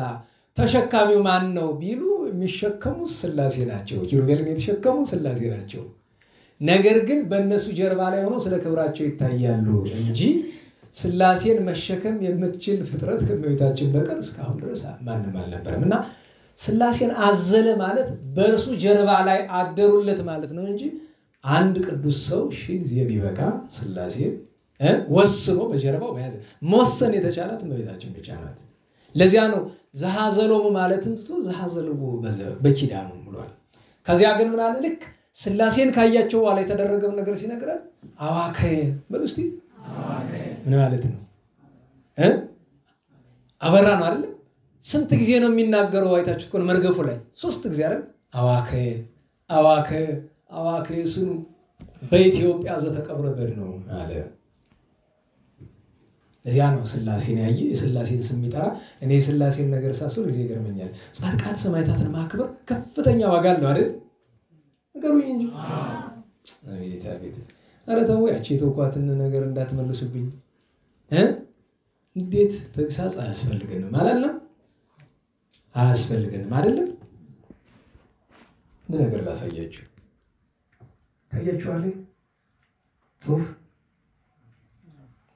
ተሸካሚው ማን ነው ቢሉ የሚሸከሙ ሥላሴ ናቸው። ኪሩቤልን የተሸከሙ ሥላሴ ናቸው። ነገር ግን በእነሱ ጀርባ ላይ ሆኖ ስለ ክብራቸው ይታያሉ እንጂ ሥላሴን መሸከም የምትችል ፍጥረት ከእመቤታችን በቀር እስካሁን ድረስ ማንም አልነበረም። እና ሥላሴን አዘለ ማለት በእርሱ ጀርባ ላይ አደሩለት ማለት ነው እንጂ አንድ ቅዱስ ሰው ሺህ ጊዜ ቢበቃ ሥላሴን ወስኖ በጀርባው መያዝ መወሰን የተቻላት እመቤታችን ብቻ ናት። ለዚያ ነው ዘሐዘሎሙ ማለትን ትቶ ዘሐዘልዎ በኪዳኑ ብሏል። ከዚያ ግን ምን አለ? ልክ ሥላሴን ካያቸው በኋላ የተደረገውን ነገር ሲነግረን አዋከየ በሉ እስቲ። ምን ማለት ነው? አበራ ነው አይደል? ስንት ጊዜ ነው የሚናገረው? አይታችሁት ከሆነ መርገፉ ላይ 3 ጊዜ አይደል? አዋከየ አዋከየ አዋከየ ስኑ በኢትዮጵያ ዘተቀብረ በድነው አለ። ለዚያ ነው ሥላሴን ያየ የሥላሴን ስም የሚጠራ። እኔ የሥላሴን ነገር ሳስብ ጊዜ ይገርመኛል። ጻድቃን ሰማዕታትን ማክበር ከፍተኛ ዋጋ አለው አይደል? ነገሩኝ እንጂ አቤት አቤት። ኧረ ተው ያቺ የተውኳትን ነገር እንዳትመልሱብኝ። እንዴት ተግሳጽ አያስፈልገንም አላለም? አያስፈልገንም አይደለም? እንደ ነገር ላሳያችሁ። ታያችኋል? ጽሑፍ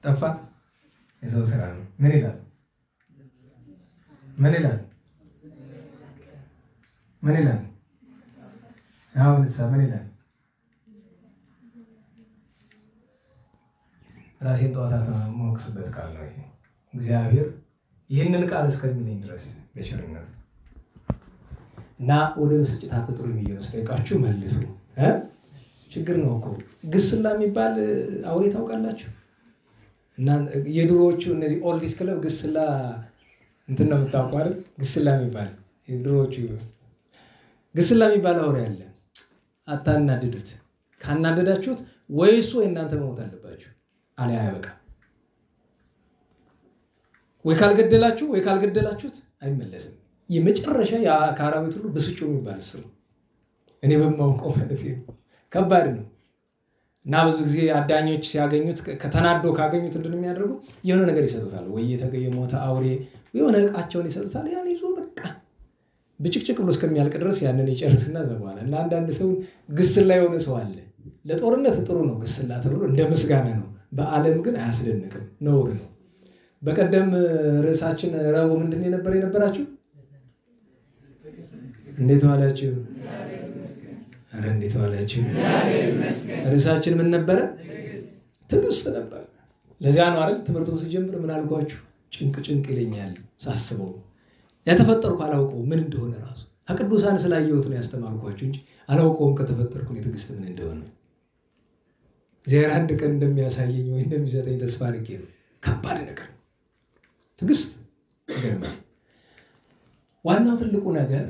ጠፋ። የሰው ስራ ነው። ምን ይላል? ምን ይላል? ምን ይላል? አሁንስ ምን ይላል? ራሴን ጠዋታ የምወቅስበት ቃል ነው ይሄ። እግዚአብሔር ይህንን ቃል እስከሚለኝ ድረስ በቸርነቱ እና ወደ ብስጭት አትጥሩ ብዬ ነው ስጠይቃችሁ መልሱ። ችግር ነው እኮ ግስላ የሚባል አውሬ ታውቃላችሁ? እና የድሮዎቹ እነዚህ ኦልዲስ ክለብ ግስላ እንትን ነው የምታውቀው አይደል? ግስላ የሚባል የድሮዎቹ ግስላ የሚባል አውሬ አለ። አታናድዱት። ካናደዳችሁት ወይ እሱ ወይ እናንተ መሞት አለባችሁ። አለያ አይበቃ። ወይ ካልገደላችሁት አይመለስም። የመጨረሻ የአካራዊት ሁሉ ብስጩ የሚባል እሱ ነው። እኔ በማውቀው ማለት ነው። ከባድ ነው። እና ብዙ ጊዜ አዳኞች ሲያገኙት ከተናዶ ካገኙት እንደምን የሚያደርጉ የሆነ ነገር ይሰጡታል። ወይ የሞተ አውሬ የሆነ ዕቃቸውን ይሰጡታል። ያን ይዞ በቃ ብጭቅጭቅ ብሎ እስከሚያልቅ ድረስ ያንን ይጨርስና ዘባለ። እና አንዳንድ ሰው ግስላ የሆነ ሰው አለ። ለጦርነት ጥሩ ነው ግስላ ተብሎ እንደ ምስጋና ነው። በዓለም ግን አያስደንቅም፣ ነውር ነው። በቀደም ርዕሳችን ረቡዕ ምንድን የነበራችሁ? እንዴት ዋላችሁ? አረ እንዴት ዋላችሁ? ርዕሳችን ምን ነበረ? ትዕግስት ነበር። ለዚያ ነው አይደል ትምህርቱን ሲጀምር ምን አልኳችሁ? ጭንቅ ይለኛል ሳስበው። ያተፈጠርኩ አላውቀው ምን እንደሆነ ራሱ ከቅዱሳን ስላየሁት ነው ያስተማርኳችሁ እንጂ አላውቀውም ከተፈጠርኩ ትዕግስት ምን እንደሆነ። እግዚአብሔር አንድ ቀን እንደሚያሳየኝ ወይ እንደሚሰጠኝ ተስፋ አድርጌ ነው። ከባድ ነገር ትዕግስት ይገርማል። ዋናው ትልቁ ነገር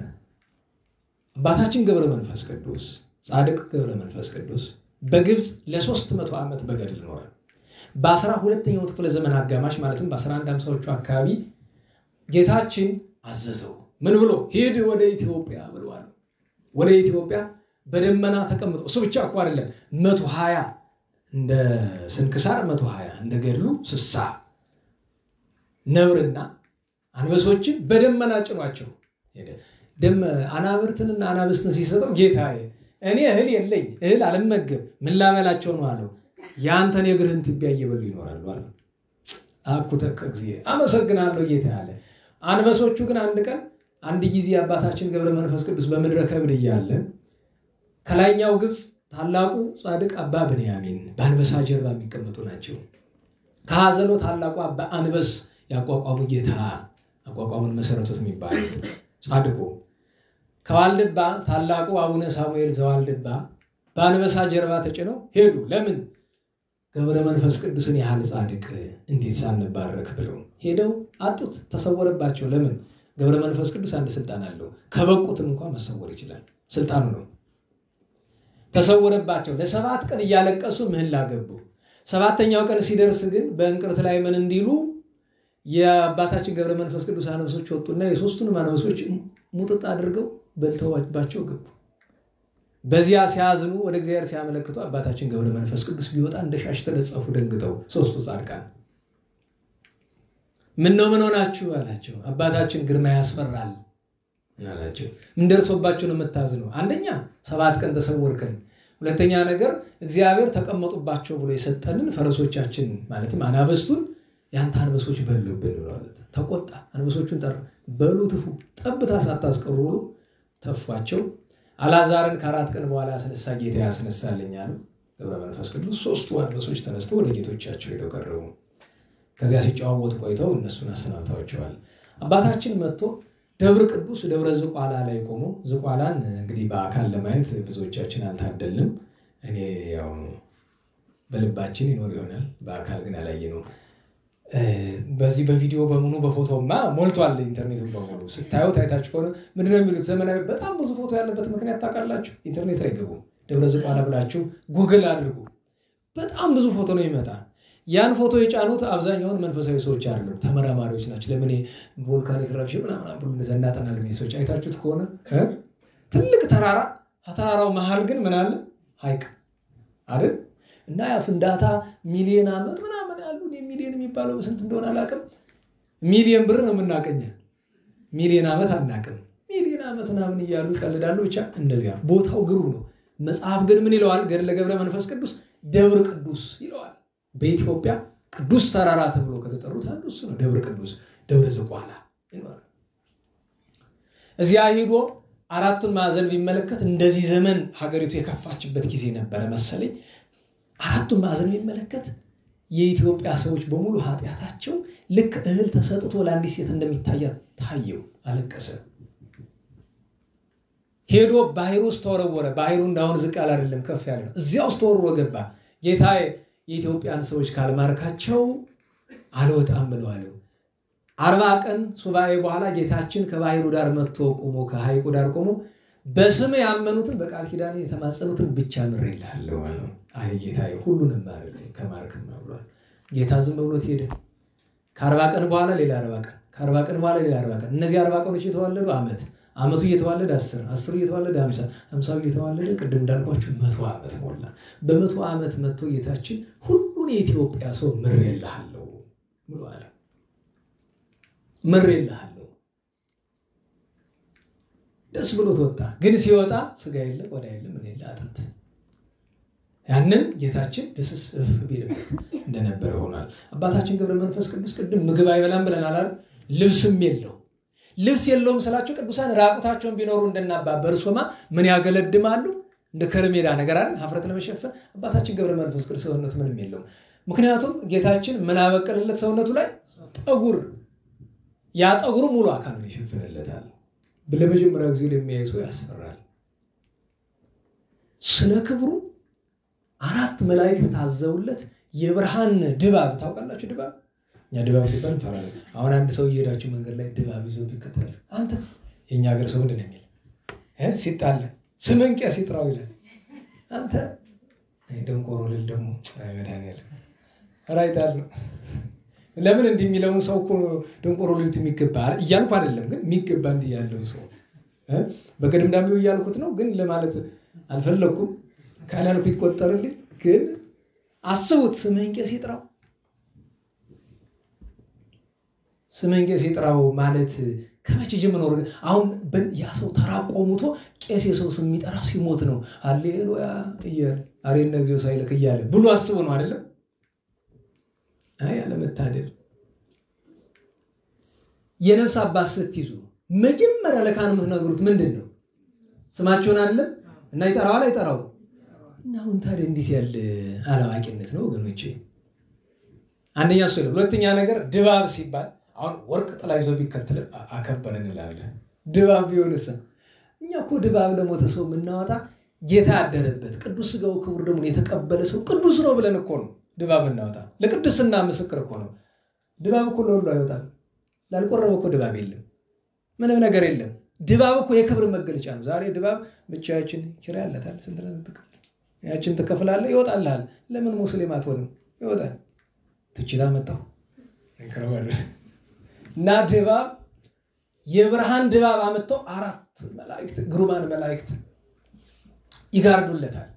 አባታችን ገብረ መንፈስ ቅዱስ ጻድቅ ገብረ መንፈስ ቅዱስ በግብፅ ለ300 ዓመት በገድል ኖረ። በ12ኛው ክፍለ ዘመን አጋማሽ ማለትም በ1150ዎቹ አካባቢ ጌታችን አዘዘው። ምን ብሎ? ሂድ ወደ ኢትዮጵያ ብሏል። ወደ ኢትዮጵያ በደመና ተቀምጦ እሱ ብቻ እኮ አይደለም 120 እንደ ስንክሳር 120 እንደ ገድሉ 60 ነብርና አንበሶችን በደመና ጭኗቸው ሄደ። አናብርትንና አናብስትን ሲሰጠው ጌታዬ እኔ እህል የለኝ እህል አልመገብ ምን ላበላቸው ነው አለው። ያንተን የእግርህን ትቢያ እየበሉ ይኖራሉ አለ። አኩተከ እግዚእ አመሰግናለሁ ጌታ አለ። አንበሶቹ ግን አንድ ጊዜ አባታችን ገብረ መንፈስ ቅዱስ በምድረ ከብድ እያለ ከላይኛው ግብፅ ታላቁ ጻድቅ አባ ብንያሚን በአንበሳ ጀርባ የሚቀመጡ ናቸው። ከሐዘኖ ታላቁ አባ አንበስ ያቋቋሙ ጌታ አቋቋሙን መሰረቱት የሚባሉት ጻድቁ ከዋልድባ ታላቁ አቡነ ሳሙኤል ዘዋልድባ በአንበሳ ጀርባ ተጭነው ሄዱ። ለምን? ገብረ መንፈስ ቅዱስን ያህል ጻድቅ እንዴት ሳንባረክ ብለው ሄደው አጡት፣ ተሰወረባቸው። ለምን? ገብረ መንፈስ ቅዱስ አንድ ስልጣን አለው። ከበቁትም እንኳን መሰወር ይችላል፣ ስልጣኑ ነው። ተሰወረባቸው። ለ7 ቀን እያለቀሱ ምህላ ገቡ። ሰባተኛው ቀን ሲደርስ ግን በእንቅርት ላይ ምን እንዲሉ የአባታችን ገብረ መንፈስ ቅዱስ አንበሶች ወጡና የሶስቱን አንበሶች ሙጥጥ አድርገው በልተዋባቸው ገቡ። በዚያ ሲያዝኑ ወደ እግዚአብሔር ሲያመለክቱ አባታችን ገብረ መንፈስ ቅዱስ ቢወጣ እንደሻሽ ተለጸፉ ደንግጠው ሶስቱ ጻድቃን። ምን ሆናችሁ አላቸው። አባታችን ግርማ ያስፈራል አላቸው። ምን ደርሶባችሁ ነው የምታዝነው? አንደኛ 7 ቀን ተሰወርከን፣ ሁለተኛ ነገር እግዚአብሔር ተቀመጡባቸው ብሎ የሰጠንን ፈረሶቻችን ማለትም አናበስቱን ያንተ አንበሶች በሉብን ብሏል። ተቆጣ። አንበሶቹን ጠራ። በሉ ትፉ፣ ጠብታ ሳታስቀሩ ብሎ ተፏቸው። አልዓዛርን ከ4 ቀን በኋላ ያስነሳ ጌታ ያስነሳልኝ አሉ ገብረ መንፈስ ቅዱስ። ሶስቱ አንበሶች ተነስተው ወደ ጌቶቻቸው ሄደው ቀረቡ። ከዚያ ሲጫወቱ ቆይተው እነሱን አሰናብተዋቸዋል። አባታችን መጥቶ ደብረ ቅዱስ ደብረ ዝቋላ ላይ ቆሞ፣ ዝቋላን እንግዲህ በአካል ለማየት ብዙዎቻችን አልታደልንም። እኔ ያው በልባችን ይኖር ይሆናል፣ በአካል ግን አላየነው። በዚህ በቪዲዮ በሙሉ በፎቶማ ሞልቷል ኢንተርኔቱ በሙሉ። ስታዩት አይታችሁ ከሆነ ምንድነው የሚሉት? ዘመናዊ በጣም ብዙ ፎቶ ያለበት ምክንያት ታውቃላችሁ? ኢንተርኔት ላይ ገቡ፣ ደብረ ዝቋላ ብላችሁ ጉግል አድርጉ። በጣም ብዙ ፎቶ ነው ይመጣ። ያን ፎቶ የጫኑት አብዛኛውን መንፈሳዊ ሰዎች አይደሉም፣ ተመራማሪዎች ናቸው። ለምን ቮልካኒክ ኢረፕሽን ምናምን ብሎ እንደዘናጠናል ሰዎች አይታችሁት ከሆነ ትልቅ ተራራ፣ ተራራው መሃል ግን ምን አለ? ሐይቅ አይደል? እና ያ ፍንዳታ ሚሊዮን ዓመት ምናምን ያሉ ሚሊዮን የሚባለው ስንት እንደሆነ አላውቅም። ሚሊዮን ብር ነው የምናቀኛ፣ ሚሊዮን ዓመት አናውቅም። ሚሊዮን ዓመት ምናምን እያሉ ይቀልዳሉ። ብቻ እንደዚያ ቦታው ግሩም ነው። መጽሐፍ ግን ምን ይለዋል? ገድለ ገብረ መንፈስ ቅዱስ ደብረ ቅዱስ ይለዋል። በኢትዮጵያ ቅዱስ ተራራ ተብሎ ከተጠሩት አንዱ እሱ ነው። ደብረ ቅዱስ ደብረ ዝቋላ ይለዋል። እዚያ ሄዶ 4ቱን ማዕዘን ቢመለከት እንደዚህ ዘመን ሀገሪቱ የከፋችበት ጊዜ ነበረ መሰለኝ። 4ቱን ማዕዘን ቢመለከት የኢትዮጵያ ሰዎች በሙሉ ኃጢአታቸው ልክ እህል ተሰጥቶ ለአንዲት ሴት እንደሚታያት ታየው። አለቀሰ። ሄዶ ባህር ውስጥ ተወረወረ። ባህሩ እንዳሁን ዝቅ ያለ አይደለም፣ ከፍ ያለ ነው። እዚያ ውስጥ ተወርውሮ ገባ። ጌታዬ የኢትዮጵያን ሰዎች ካልማርካቸው አልወጣም ብለዋል። 40 ቀን ሱባኤ በኋላ ጌታችን ከባህሩ ዳር መጥቶ ቆሞ፣ ከሐይቁ ዳር ቆሞ በስም ያመኑትን በቃል ኪዳን የተማጸኑትን ብቻ ምሬልሃለሁ አለ። አይ ጌታዬ ሁሉንም ማርልኝ ከማርክም ብሏል። ጌታ ዝም ብሎት ሄደ። ከ40 ቀን በኋላ ሌላ 40 ቀን፣ ከ40 ቀን በኋላ ሌላ 40 ቀን። እነዚህ 40 ቀኖች የተዋለዱ ዓመት፣ ዓመቱ እየተዋለደ 10፣ 10 እየተዋለደ 50፣ 50 እየተዋለደ ቅድም እንዳልኳችሁ 100 ዓመት ሞላ። በ100 ዓመት መጥቶ ጌታችን ሁሉን የኢትዮጵያ ሰው ምሬልሃለሁ ብሏል። ምሬልሃለሁ። ደስ ብሎት ወጣ። ግን ሲወጣ ስጋ የለ ቆዳ የለ ምን የለ አጥንት። ያንን ጌታችን ደስስ ቢልበት እንደነበረ ሆኗል። አባታችን ገብረ መንፈስ ቅዱስ ቅድም ምግብ አይበላም ብለናል አይደል? ልብስም የለው። ልብስ የለውም ስላችሁ ቅዱሳን ራቁታቸውን ቢኖሩ እንደናባ በርሶማ ምን ያገለድማሉ? እንደ ከረሜዳ ነገር አይደል? ሀፍረት ለመሸፈን። አባታችን ገብረ መንፈስ ቅዱስ ሰውነቱ ምንም የለውም። ምክንያቱም ጌታችን ምን አበቀለለት ሰውነቱ ላይ? ጠጉር። ያ ጠጉሩ ሙሉ አካል ይሸፍንለታል። ለመጀመሪያ ጊዜ ለሚያይ ሰው ያስፈራል። ስለ ክብሩ 4 መላእክት ታዘውለት የብርሃን ድባብ ታውቃላችሁ? ድባብ እኛ ድባብ ሲባል እንፈራለን። አሁን አንድ ሰው እየሄዳችሁ መንገድ ላይ ድባብ ይዞ ቢከተል አንተ የኛ ሀገር ሰው ምንድን ነው የሚል? ሲጣለ ስምን ቄስ ይጥራው ይላል። አንተ ደንቆሮ ልል ደግሞ መድኃኒዓለም ራይታል ነው። ለምን እንደሚለውን ሰው እኮ ደንቆሮ ልልት የሚገባ እያልኩ አይደለም፣ ግን የሚገባ እንዲህ ያለው ሰው በቀደም ዳምው እያልኩት ነው፣ ግን ለማለት አልፈለኩም። ካላልኩ ይቆጠርልኝ። ግን አስቡት፣ ስምህን ቄስ ይጥራው። ስምህን ቄስ ይጥራው ማለት ከመቼ ጀምሮ ነው? አሁን ያ ሰው ተራቆሙቶ ቄስ የሰው ስም የሚጠራ ሲሞት ነው ሃሌሉያ እያለ አሬና እግዚኦ ሳይለክ እያለ ብሎ አስቡ ነው አይደለም? አይ አለመታደል። የነፍስ አባት ስትይዙ መጀመሪያ ለካህኑ የምትነግሩት ምንድነው? ስማቸውን አይደለም? እና ይጠራዋል አይጠራው? እና አሁን ታዲያ እንዴት ያለ አላዋቂነት ነው ወገኖቼ? አንደኛ እሱ ነው። ሁለተኛ ነገር ድባብ ሲባል አሁን ወርቅ ጥላ ይዞ ቢከተል አከበረን እንላለን። ድባብ ቢሆንስ? እኛ እኮ ድባብ ለሞተ ሰው የምናወጣ ጌታ ያደረበት ቅዱስ ሥጋው ክቡር ደግሞ የተቀበለ ሰው ቅዱስ ነው ብለን እኮ ነው ድባብ እናወጣ። ለቅድስና ምስክር እኮ ነው። ድባብ እኮ ለሁሉ አይወጣም። ላልቆረበ እኮ ድባብ የለም፣ ምንም ነገር የለም። ድባብ እኮ የክብር መገለጫ ነው። ዛሬ ድባብ ብቻችን ኪራይ አለታል። ስንት ነው ተከፍል? ያችን ተከፍላለህ ይወጣልሃል። ለምን ሙስሊም አትሆንም? ይወጣል። ትችታ መጣው እንከረዋለ እና ድባብ የብርሃን ድባብ አመጣው። 4 መላእክት ግሩማን መላእክት ይጋርዱለታል።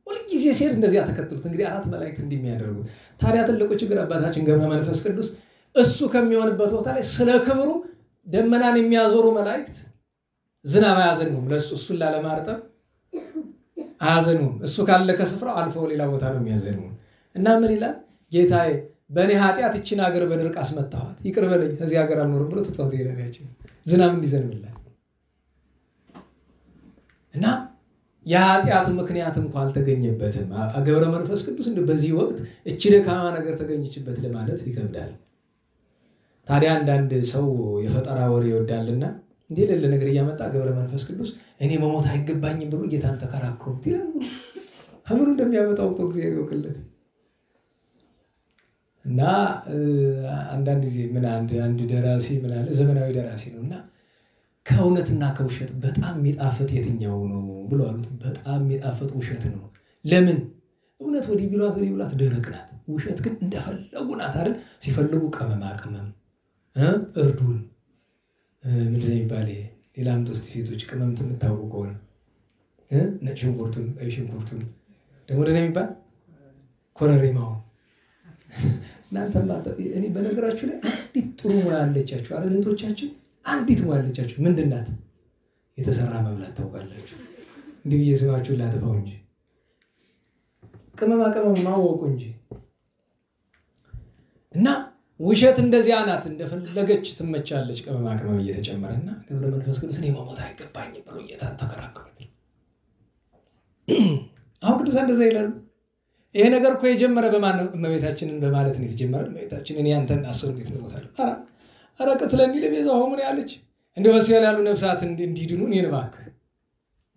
ሁልጊዜ ሲሄድ እንደዚያ ተከትሉት። እንግዲህ 4 መላእክት እንደሚያደርጉ ታዲያ ትልቁ ችግር አባታችን ገብረ መንፈስ ቅዱስ እሱ ከሚሆንበት ቦታ ላይ ስለ ክብሩ ደመናን የሚያዞሩ መላእክት ዝናብ አያዘኑም። ለሱ እሱን ላለማርጠብ አያዘኑም። እሱ ካለ ከስፍራው አልፈው ሌላ ቦታ ነው የሚያዘኑ። እና ምን ይላል? ጌታዬ በእኔ ኃጢአት እቺን ሀገር በድርቅ አስመታኋት፣ ይቅር በለኝ፣ እዚህ ሀገር አልኖርም ብሎ ትቷት ይላልያችን ዝናብ እንዲዘንብላት እና የኃጢአት ምክንያት እንኳን አልተገኘበትም። ገብረ መንፈስ ቅዱስ በዚህ ወቅት እቺ ደካማ ነገር ተገኘችበት ለማለት ይከብዳል። ታዲያ አንዳንድ ሰው የፈጠራ ወሬ ይወዳልና እንዴ ለለ ነገር እያመጣ ገብረ መንፈስ ቅዱስ እኔ መሞት አይገባኝም ብሎ ጌታን ተከራከሩት ይላል። አምሩ እንደሚያመጣው እኮ እግዚአብሔር ይወክለት እና አንዳንድ ጊዜ ምን አንድ ደራሲ ምን አለ፣ ዘመናዊ ደራሲ ነውና ከእውነትና ከውሸት በጣም የሚጣፍጥ የትኛው ነው ብሎ አሉት። በጣም የሚጣፍጥ ውሸት ነው። ለምን? እውነት ወዲህ ቢሏት ደረቅ ናት፣ ውሸት ግን እንደፈለጉ ናት አይደል? ሲፈልጉ ቅመማ ቅመም እርዱን ምንድን ነው የሚባል ሌላም ጦስት ሴቶች ቅመም የምታውቁ ከሆነ ነጭ ሽንኩርቱን ቀይ ሽንኩርቱን ደግሞ ወደ የሚባል ኮረሪማው እናንተማ እኔ በነገራችሁ ላይ አንዲት ጥሩ ሙያ አለቻችሁ አይደል እህቶቻችን? አንዲት ሙያ አለቻችሁ። ምንድን ናት? የተሰራ መብላት ታውቃላችሁ። እንዲህ በየስማችሁን ላጥፋው እንጂ ቅመማ ቅመም ማወቁ እንጂ እና ውሸት እንደዚያ ናት። እንደፈለገች ትመቻለች ቅመማ ቅመም እየተጨመረና ገብረ መንፈስ ቅዱስ እኔ መሞት አይገባኝም ብሎ ጌታን ተከራከሩት። አሁን ቅዱሳን እንደዛ ይላሉ። ይሄ ነገር እኮ የጀመረ በማን ነው? እመቤታችንን በማለት ነው የተጀመረ። እመቤታችን እኔ አንተን አስብ እንዴት ነው ሞታለሁ? አረ ቅትለኒ ለቤዛ ሆምን ያለች እንደው በሲያል ያሉ ነፍሳት እንዲድኑ እኔን እባክህ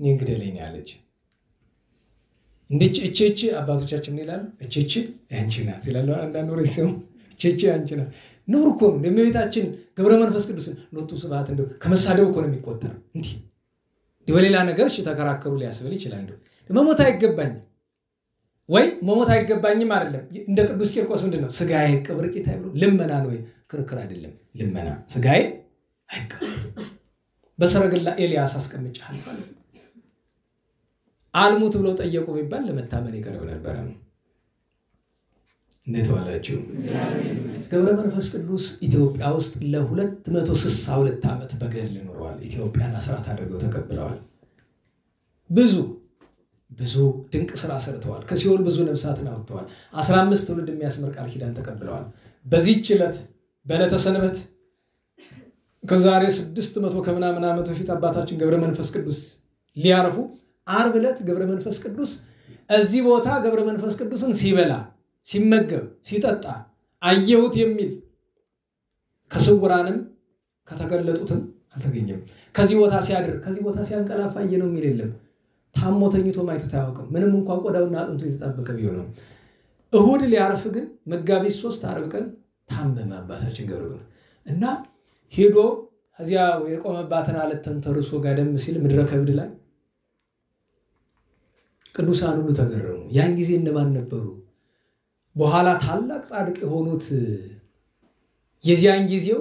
እኔን ግደለኝ ያለች። እቺ አባቶቻችን ምን ይላሉ? እቺ አንቺ ናት ይላሉ። አንዳንድ ወሬ ሲሰሙ እቺ አንቺ ናት ኑር እኮ ነው። እመቤታችን ገብረ መንፈስ ቅዱስን ሎቱ ስብሐት እንደው ከመሳደብ እኮ ነው የሚቆጠር። እንዲህ በሌላ ነገር እሺ ተከራከሩ ሊያስብል ይችላል። እንደው መሞት አይገባኝም ወይ መሞት አይገባኝም አይደለም። እንደ ቅዱስ ቂርቆስ ምንድነው ስጋዬ ቅብር ቂታ ይብሎ ልመና ነው ወይ? ክርክር አይደለም። ልመና ስጋዬ አይቀር በሰረገላ ኤልያስ አስቀምጫለሁ ማለት ነው። አልሙት ብለው ጠየቁ ቢባል ለመታመን ይቀርብ ነበር። እንዴት ዋላችሁ? ገብረ መንፈስ ቅዱስ ኢትዮጵያ ውስጥ ለ262 ዓመት በገድል ኖረዋል። ኢትዮጵያን አስራት አድርገው ተቀብለዋል። ብዙ ድንቅ ስራ ሰርተዋል። ከሲኦል ብዙ ነፍሳትን አውጥተዋል። 15 ትውልድ የሚያስመር ቃል ኪዳን ተቀብለዋል። በዚህች ዕለት በዕለተ ሰንበት ከዛሬ 600 ከምናምን ዓመት በፊት አባታችን ገብረ መንፈስ ቅዱስ ሊያርፉ ዓርብ ዕለት ገብረ መንፈስ ቅዱስ እዚህ ቦታ ገብረ መንፈስ ቅዱስን ሲበላ ሲመገብ ሲጠጣ አየሁት የሚል ከስውራንም ከተገለጡትም አልተገኘም። ከዚህ ቦታ ሲያድር ከዚህ ቦታ ሲያንቀላፋ ነው የሚል የለም። ታሞ ተኝቶ ማይቶ ታያውቅም። ምንም እንኳን ቆዳውና አጥንቱ የተጣበቀ ቢሆንም እሁድ ሊያርፍ ግን መጋቢት 3 ዓርብ ቀን ታመመ አባታችን ገብረ እና ሄዶ እዚያ የቆመባትን አለት ተንተርሶ ጋደም ሲል ምድረ ከብድ ላይ ቅዱሳን ሁሉ ተገረሙ። ያን ጊዜ እነማን ነበሩ? በኋላ ታላቅ ጻድቅ የሆኑት የዚያን ጊዜው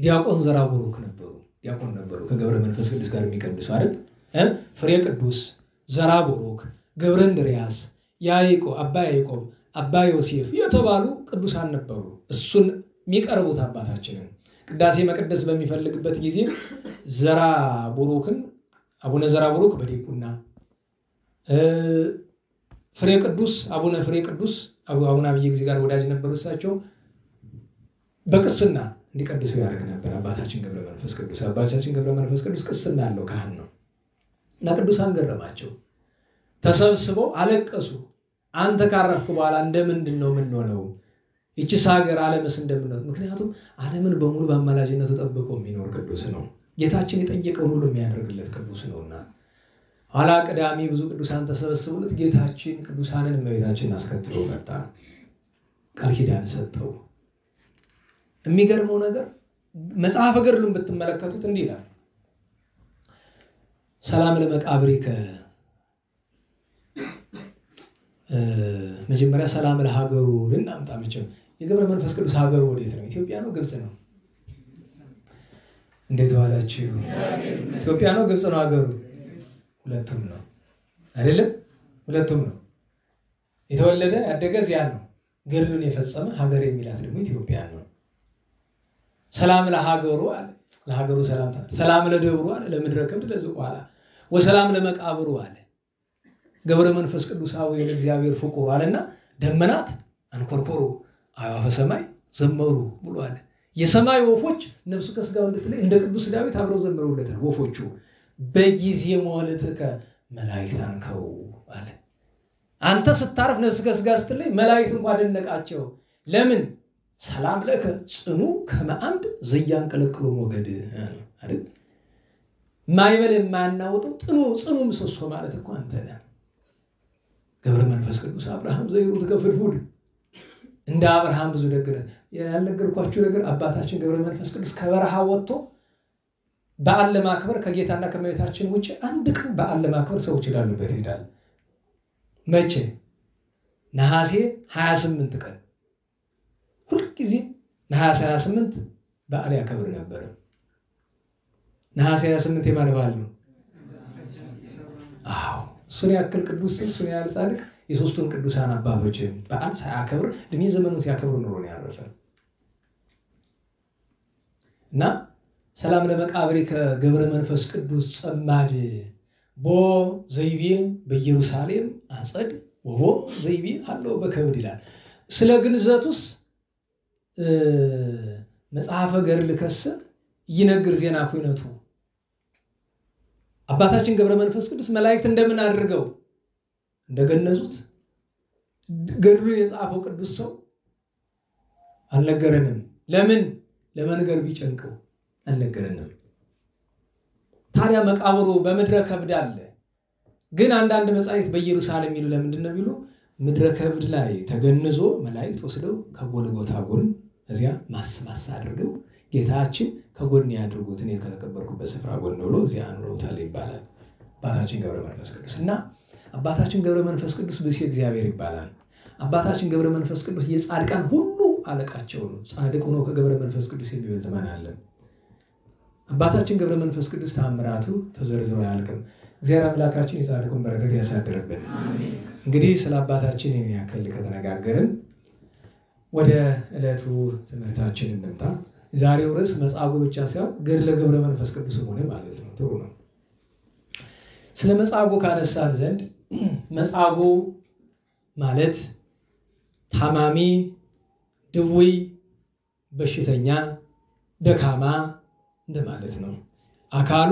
ዲያቆን ዘራቡሩክ ነበሩ። ዲያቆን ነበሩ ከገብረ መንፈስ ቅዱስ ጋር የሚቀድሱ አይደል? ፍሬ ቅዱስ ዘራቡሩክ፣ ገብረ እንድርያስ፣ ያዕቆብ፣ አባ ዮሴፍ የተባሉ ቅዱሳን ነበሩ። እሱን የሚቀርቡት አባታችንን ቅዳሴ መቅደስ በሚፈልግበት ጊዜ ዘራቡሩክን አቡነ ዘራቡሩክ በዲቁና ፍሬ ቅዱስ አቡነ ፍሬ ቅዱስ አቡነ አብይ ጊዜ ጋር ወዳጅ ነበሩ። እሳቸው በቅስና እንዲቀድሱ ያደርግ ነበር አባታችን ገብረ መንፈስ ቅዱስ። አባታችን ገብረ መንፈስ ቅዱስ ቅስና ያለው ካህን ነው እና ቅዱሳን ገረማቸው። ተሰብስበው አለቀሱ። አንተ ካረፍክ በኋላ እንደምንድን ነው ምን ሆነው? ይቺስ ሀገር ዓለምስ እንደምን ነው? ምክንያቱም ዓለምን በሙሉ በአማላጅነቱ ጠብቆ የሚኖር ቅዱስ ነው። ጌታችን የጠየቀውን ሁሉ የሚያደርግለት ቅዱስ ነውና ኋላ ቅዳሜ ብዙ ቅዱሳን ተሰበስበውለት ጌታችን ቅዱሳንን እመቤታችንን አስከትሎ መጣ። ቃል ኪዳን ሰጠው። የሚገርመው ነገር መጽሐፈ ገድሉን ብትመለከቱት እንዲህ ይላል። ሰላም ለመቃብሪከ መጀመሪያ ሰላም ለሀገሩ ልናምጣ መቼም የገብረ መንፈስ ቅዱስ ሀገሩ ወዴት ነው? ኢትዮጵያ ነው ግብጽ ነው? እንዴት ዋላችሁ? ኢትዮጵያ ነው ግብጽ ነው ሀገሩ? ሁለቱም ነው አይደለም? ሁለቱም ነው። የተወለደ ያደገ እዚያ ነው። ገድሉን የፈጸመ ሀገር የሚላት ደግሞ ኢትዮጵያ ነው። ሰላም ለሀገሩ አለ፣ ለሀገሩ ሰላምታ። ሰላም ለደብሩ አለ፣ ለምድረ ከብድ ለዝቋላ ወሰላም ለመቃብሩ አለ። ገብረ መንፈስ ቅዱስ አው የእግዚአብሔር ፍቁር አለና ደመናት አንኮርኮሩ አዕዋፈ ሰማይ ዘመሩ ብሎ አለ። የሰማይ ወፎች ነፍሱ ከስጋው እንድትለይ እንደ ቅዱስ ዳዊት አብረው ዘምረውለታል። ወፎቹ በጊዜ ሞልትከ መላእክት አንከው አለ። አንተ ስታርፍ ነፍስ ከስጋ ስትለይ መላእክት እንኳን አደነቃቸው። ለምን? ሰላም ለከ ጽኑ ከመአምድ ዘያንቀለቅሎ ሞገድ አይደል? ማይበል የማናወጣው ጽኑ ምሰሶ ማለት እኮ አንተ ነህ። ገብረ መንፈስ ቅዱስ አብርሃም ዘይሩ ተከፍልፉድ እንደ አብርሃም ብዙ ደግነት ያልነገርኳችሁ ነገር አባታችን ገብረ መንፈስ ቅዱስ ከበረሃ ወጥቶ በዓል ለማክበር ከጌታና ከመቤታችን ውጪ አንድ ቀን በዓል ለማክበር ሰዎች ይላሉበት ይሄዳል። መቼ? ነሐሴ 28 ቀን ሁልጊዜ ነሐሴ 28 በዓል ያከብር ነበር። ነሐሴ 28 የማን በዓል ነው? አዎ እሱን ያክል ቅዱስ እሱን ያህል ጻድቅ የሶስቱን ቅዱሳን አባቶች በዓል ሳያከብር እድሜ ዘመኑን ሲያከብር ኖሮ ነው ያረፈ። እና ሰላም ለመቃብሪ ከገብረ መንፈስ ቅዱስ ጸማድ ቦ ዘይቤ በኢየሩሳሌም አጸድ ወቦ ዘይቤ አለው በከብድ ይላል። ስለ ግንዘቱስ መጽሐፈ ገድል ከሰ ይነግር ዜና ኩነቱ አባታችን ገብረ መንፈስ ቅዱስ መላእክት እንደምን አድርገው እንደገነዙት ገድሉ የጻፈው ቅዱስ ሰው አልነገረንም። ለምን? ለመንገር ቢጨንቀው አልነገረንም። ታዲያ መቃብሩ በምድረ ከብድ አለ። ግን አንዳንድ መጻሕፍት በኢየሩሳሌም ይሉ ለምንድን ነው ቢሉ ምድረ ከብድ ላይ ተገንዞ መላእክት ወስደው ከጎልጎታ ጎን እዚያ ማስማስ አድርገው ጌታችን ከጎን ያድርጉት እኔ ከተቀበርኩበት ስፍራ ጎን ብሎ እዚያ አኑረውታል ይባላል አባታችን ገብረ መንፈስ ቅዱስ። እና አባታችን ገብረ መንፈስ ቅዱስ ብእሲ እግዚአብሔር ይባላል። አባታችን ገብረ መንፈስ ቅዱስ የጻድቃን ሁሉ አለቃቸው ነው። ጻድቅ ሆኖ ከገብረ መንፈስ ቅዱስ የሚበልጥ ማን አለ? አባታችን ገብረ መንፈስ ቅዱስ ተአምራቱ ተዘርዝሮ አያልቅም። እግዚአብሔር አምላካችን የጻድቁን በረከት ያሳድርብን። አሜን። እንግዲህ ስለ አባታችን የሚያከል ከተነጋገርን ወደ ዕለቱ ትምህርታችን እንምጣ። ዛሬው ርዕስ መጻጉዕ ብቻ ሳይሆን ገድለ ገብረ መንፈስ ቅዱስ ሆነ ማለት ነው። ጥሩ ነው። ስለ መጻጉዕ ካነሳን ዘንድ መጻጉዕ ማለት ታማሚ፣ ድውይ፣ በሽተኛ፣ ደካማ እንደማለት ነው። አካሉ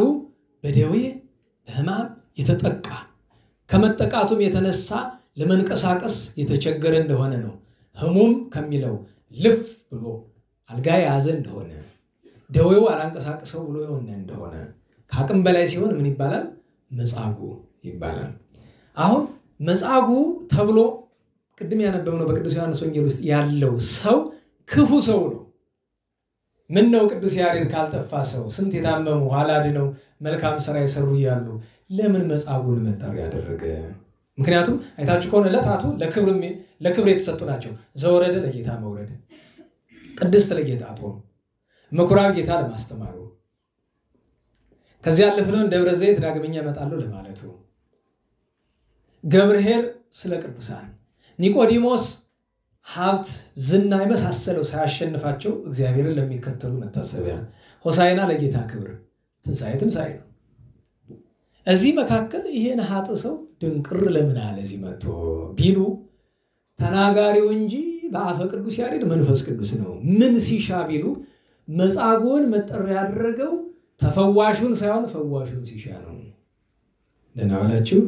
በደዌ በሕማም የተጠቃ ከመጠቃቱም የተነሳ ለመንቀሳቀስ የተቸገረ እንደሆነ ነው። ህሙም ከሚለው ልፍ ብሎ አልጋ ያዘ እንደሆነ ደዌው አላንቀሳቀሰው ብሎ የሆነ እንደሆነ ከአቅም በላይ ሲሆን ምን ይባላል? መጻጉዕ ይባላል። አሁን መጻጉዕ ተብሎ ቅድም ያነበብነው በቅዱስ ዮሐንስ ወንጌል ውስጥ ያለው ሰው ክፉ ሰው ነው። ምን ነው ቅዱስ ያሬድ ካልጠፋ ሰው ስንት የታመሙ ኋላ ድነው መልካም ሥራ የሰሩ እያሉ ለምን መጻጉዕን መጠሪያ ያደረገ? ምክንያቱም አይታችሁ ከሆነ ዕለታቱ ለክብር የተሰጡ ናቸው። ዘወረደ ለጌታ መውረድ፣ ቅድስት ለጌታ ጦም፣ ምኩራብ ጌታ ለማስተማሩ፣ ከዚያ ያለፈውን ደብረ ዘይት ዳግመኛ እመጣለሁ ለማለቱ፣ ገብርኄር ስለ ቅዱሳን፣ ኒቆዲሞስ ሀብት ዝና የመሳሰለው ሳያሸንፋቸው እግዚአብሔርን ለሚከተሉ መታሰቢያ፣ ሆሳዕና ለጌታ ክብር፣ ትንሣኤ ነው። እዚህ መካከል ይሄን ሀጥ ሰው ድንቅር ለምን አለ እዚህ መጥቶ ቢሉ ተናጋሪው እንጂ በአፈ ቅዱስ ያሬድ መንፈስ ቅዱስ ነው። ምን ሲሻ ቢሉ መጻጉዕን መጠሪያ ያደረገው ተፈዋሹን ሳይሆን ፈዋሹን ሲሻ ነው። ደህና ዋላችሁ።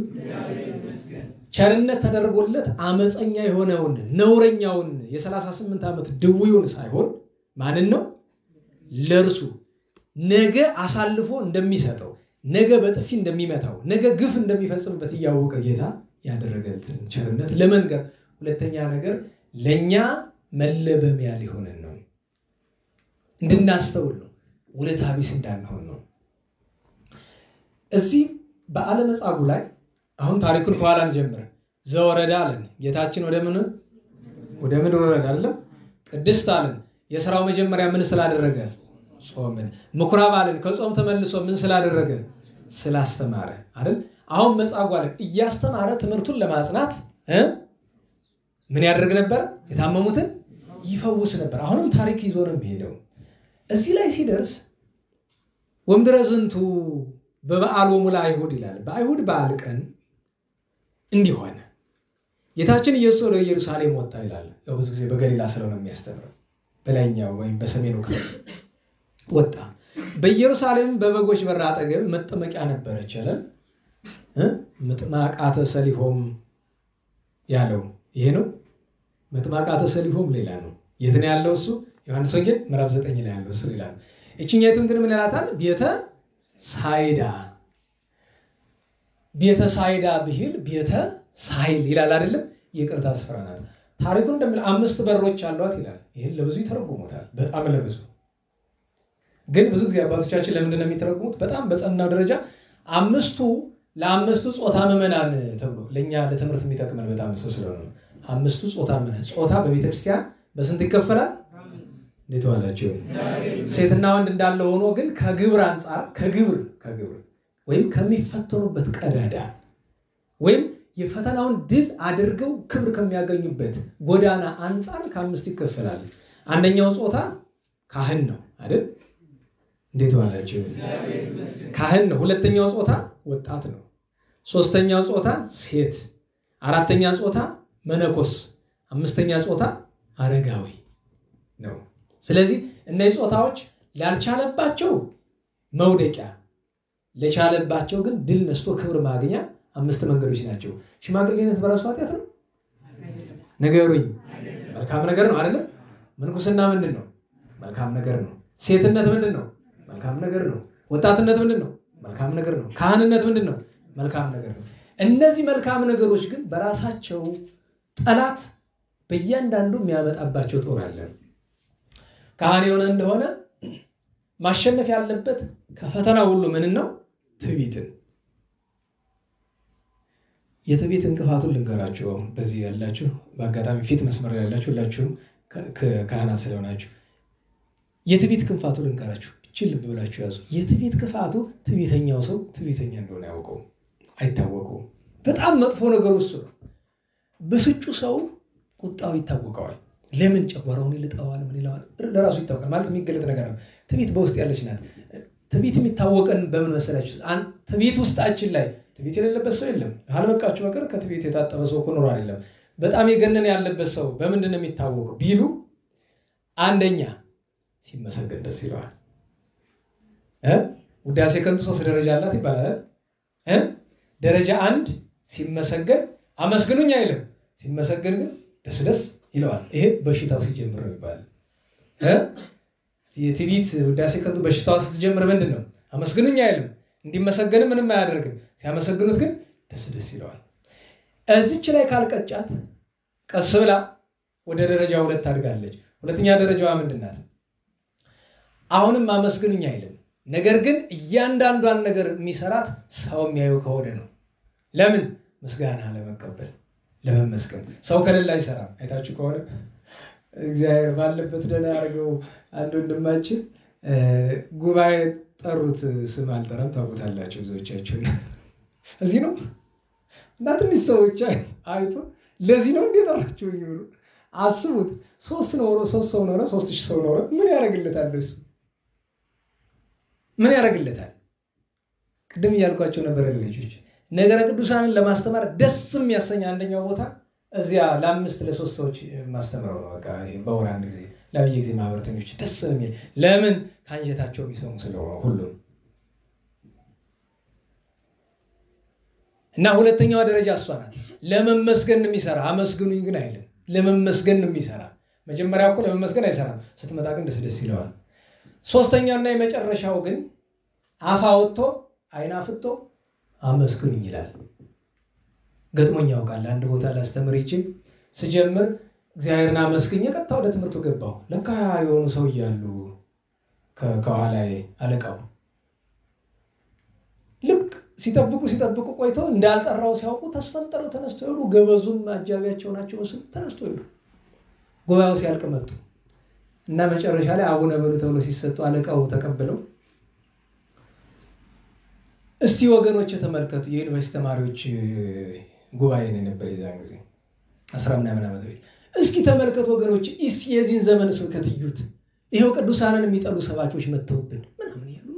ቸርነት ተደርጎለት አመፀኛ የሆነውን ነውረኛውን የ38 ዓመት ድውዩን ሳይሆን ማንን ነው? ለርሱ ነገ አሳልፎ እንደሚሰጠው፣ ነገ በጥፊ እንደሚመታው፣ ነገ ግፍ እንደሚፈጽምበት እያወቀ ጌታ ያደረገልን ቸርነት ለመንገር፣ ሁለተኛ ነገር ለኛ መለበሚያ ሊሆነን ነው፣ እንድናስተውል ነው፣ ውለታ ቢስ እንዳንሆን ነው። እዚህ በዓለ መጻጉዕ ላይ አሁን ታሪኩን ከኋላ እንጀምር። ዘወረደ አለን። ጌታችን ወደ ምድር ወረደ አይደለም? ቅድስት አለን። የሥራው መጀመሪያ ምን ስላደረገ? ጾምን። ምኩራብ አለን። ከጾም ተመልሶ ምን ስላደረገ? ስላስተማረ አይደል? አሁን መጻጉዕ አለን። እያስተማረ ትምህርቱን ለማጽናት ምን ያደርግ ነበር? የታመሙትን ይፈውስ ነበር። አሁንም ታሪክ ይዞ ነው የሚሄደው። እዚህ ላይ ሲደርስ ወምድረ ዝንቱ በበዓሎሙ ለአይሁድ ይላል። በአይሁድ በዓል ቀን እንዲህ ሆነ። ጌታችን ኢየሱስ ወደ ኢየሩሳሌም ወጣ ይላል። ያው ብዙ ጊዜ በገሊላ ስለሆነ የሚያስተምረው በላይኛው ወይም በሰሜኑ ክፍል ወጣ። በኢየሩሳሌም በበጎች በር አጠገብ መጠመቂያ ነበረች አይደል? መጥማቃተ ሰሊሆም ያለው ይሄ ነው። መጥማቃተ ሰሊሆም ሌላ ነው። የት ነው ያለው እሱ? ዮሐንስ ወንጌል ምዕራፍ 9 ላይ ያለው እሱ ሌላ ነው። እቺኛይቱን ግን ምን ይላታል? ቤተ ሳይዳ። ቤተ ሳይዳ ብሂል ቤተ ሳይል ይላል አይደለም? ይቅርታ ስፍራ ናት። ታሪኩን እንደሚል 5 በሮች አሏት ይላል። ይሄን ለብዙ ይተረጉሙታል፣ በጣም ለብዙ። ግን ብዙ ጊዜ አባቶቻችን ለምንድን ነው የሚተረጉሙት? በጣም በጸናው ደረጃ 5ቱ ለ5ቱ ጾታ ምዕመናን ተብሎ ለኛ ለትምህርት የሚጠቅመን በጣም ሰው ስለሆነ 5ቱ ጾታ ምዕመናን። ጾታ በቤተ ክርስቲያን በስንት ይከፈላል? እንዴት ዋላችሁ? ሴትና ወንድ እንዳለ ሆኖ ግን ከግብር አንፃር ከግብር ወይም ከሚፈተኑበት ቀዳዳ ወይም የፈተናውን ድል አድርገው ክብር ከሚያገኙበት ጎዳና አንፃር ከ5 ይከፈላል። አንደኛው ጾታ ካህን ነው አይደል? እንዴት ዋላችሁ? ካህን ነው። ሁለተኛው ጾታ ወጣት ነው። ሶስተኛው ጾታ ሴት፣ አራተኛ ጾታ መነኮስ፣ አምስተኛ ጾታ አረጋዊ ነው። ስለዚህ እነዚህ ጾታዎች ላልቻለባቸው መውደቂያ፣ ለቻለባቸው ግን ድል ነስቶ ክብር ማግኛ 5 መንገዶች ናቸው። ሽማግሌነት በራሱ ኃጢአት ነው? ነገሩኝ። መልካም ነገር ነው አይደለም? ምንኩስና ምንድነው? መልካም ነገር ነው። ሴትነት ምንድነው? መልካም ነገር ነው። ወጣትነት ምንድነው? መልካም ነገር ነው። ካህንነት ምንድነው? መልካም ነገር ነው። እነዚህ መልካም ነገሮች ግን በራሳቸው ጠላት በእያንዳንዱ የሚያመጣባቸው ጦር አለ። ካህን የሆነ እንደሆነ ማሸነፍ ያለበት ከፈተና ሁሉ ምን ነው? ትዕቢትን። የትዕቢት እንቅፋቱን ልንገራችሁ። በዚህ ያላችሁ በአጋጣሚ ፊት መስመር ላይ ያላችሁ ሁላችሁም ካህናት ስለሆናችሁ የትዕቢት ክንፋቱን ልንገራችሁ። እቺ ልብ ብላችሁ ያዙ። የትዕቢት ክፋቱ ትዕቢተኛው ሰው ትዕቢተኛ እንደሆነ ያውቀው አይታወቀው። በጣም መጥፎ ነገር እሱ ነው። ብስጩ ሰው ቁጣው ይታወቀዋል። ለምን ጨጓራውን ይልጠዋል? ምን ይላል? ለራሱ ይታወቃል። ማለት የሚገለጥ ነገር ነው። ትዕቢት በውስጥ ያለች ናት። ትዕቢት የሚታወቀን በምን መሰላችሁ? ትዕቢት ውስጣችን ላይ ትዕቢት የሌለበት ሰው የለም። አልበቃችሁ በቀር ከትዕቢት የታጠበ ሰው እኮ ኖሮ አይደለም። በጣም የገነነ ያለበት ሰው በምንድን ነው የሚታወቀው ቢሉ፣ አንደኛ ሲመሰገን ደስ ይለዋል። ውዳሴ ከንቱ 3 ደረጃ አላት ይባላል። ደረጃ 1 ሲመሰገን አመስግኑኝ አይልም። ሲመሰገን ግን ደስ ይለዋል። ይሄ በሽታው ሲጀምር ነው ይባላል። የትዕቢት ውዳሴ ከንቱ በሽታው ስትጀምር ምንድነው? አመስግኑኝ አይልም። እንዲመሰገን ምንም አያደርግም። ሲያመሰግኑት ግን ደስ ይለዋል። እዚች ላይ ካልቀጫት ቀስ ብላ ወደ ደረጃ 2 ታድጋለች። ሁለተኛ ደረጃዋ ምንድናት? አሁንም አመስግኑኝ አይልም። ነገር ግን እያንዳንዷን ነገር የሚሰራት ሰው የሚያዩ ከሆነ ነው። ለምን? ምስጋና ለመቀበል ለመመስገን። ሰው ከሌላ አይሰራም። አይታችሁ ከሆነ እግዚአብሔር ባለበት ደህና ያደርገው። አንድ ወንድማችን ጉባኤ ጠሩት። ስም አልጠራም፣ ታውቁታላችሁ ብዙዎቻችሁ። እዚህ ነው እና ትንሽ ሰዎች አይቶ ለዚህ ነው እንዴ ጠራችሁ ይሉ አስቡት። 3 ሰው ኖረ፣ 3000 ሰው ኖረ። ምን ያደርግለታል? እሱ ምን ያደርግለታል? ቅድም እያልኳቸው ነበር ልጆች፣ ነገረ ቅዱሳንን ለማስተማር ደስ የሚያሰኝ አንደኛው ቦታ እዚያ ለ5 ለ3 ሰዎች ማስተማር ነው። በቃ በወር አንድ ጊዜ ለብዬ ጊዜ ማህበረተኞች ደስ የሚል ለምን ካንጀታቸው ቢሰሙ ስለሆነ ሁሉም። እና ሁለተኛዋ ደረጃ እሷ ናት። ለመመስገን የሚሰራ አመስግኑኝ ግን አይልም። ለመመስገን የሚሰራ መጀመሪያ እኮ ለመመስገን አይሰራም። ስትመጣ ግን ደስ ይለዋል። ሶስተኛውና የመጨረሻው ግን አፍ አውጥቶ አይን አፍጥቶ አመስግኑኝ ይላል። ገጥሞኝ ያውቃል። አንድ ቦታ ላስተምር ይችል ስጀምር እግዚአብሔርን አመስግኜ ቀጥታ ወደ ትምህርቱ ገባሁ። ለካ የሆኑ ሰው እያሉ ከኋላዬ አለቃው ልክ ሲጠብቁ ቆይተው እንዳልጠራው ሲያውቁ ተስፈንጠረው ተነስተው ሄዱ። ገበዙም አጃቢያቸው ናቸው መስል ተነስተው ሄዱ። ጉባኤው ሲያልቅ መጡ እና መጨረሻ ላይ አቡነ በሉ ተብሎ ሲሰጡ አለቃው ተቀበለው እስቲ ወገኖች ተመልከቱ የዩኒቨርሲቲ ተማሪዎች ጉባኤ ነበር የዛን ጊዜ 10 ምናምን ዓመት በፊት እስኪ ተመልከቱ ወገኖች የዚህን ዘመን ስብከት እዩት ይሄው ቅዱሳንን የሚጠሉ ሰባኪዎች መተውብን ምናምን ያሉ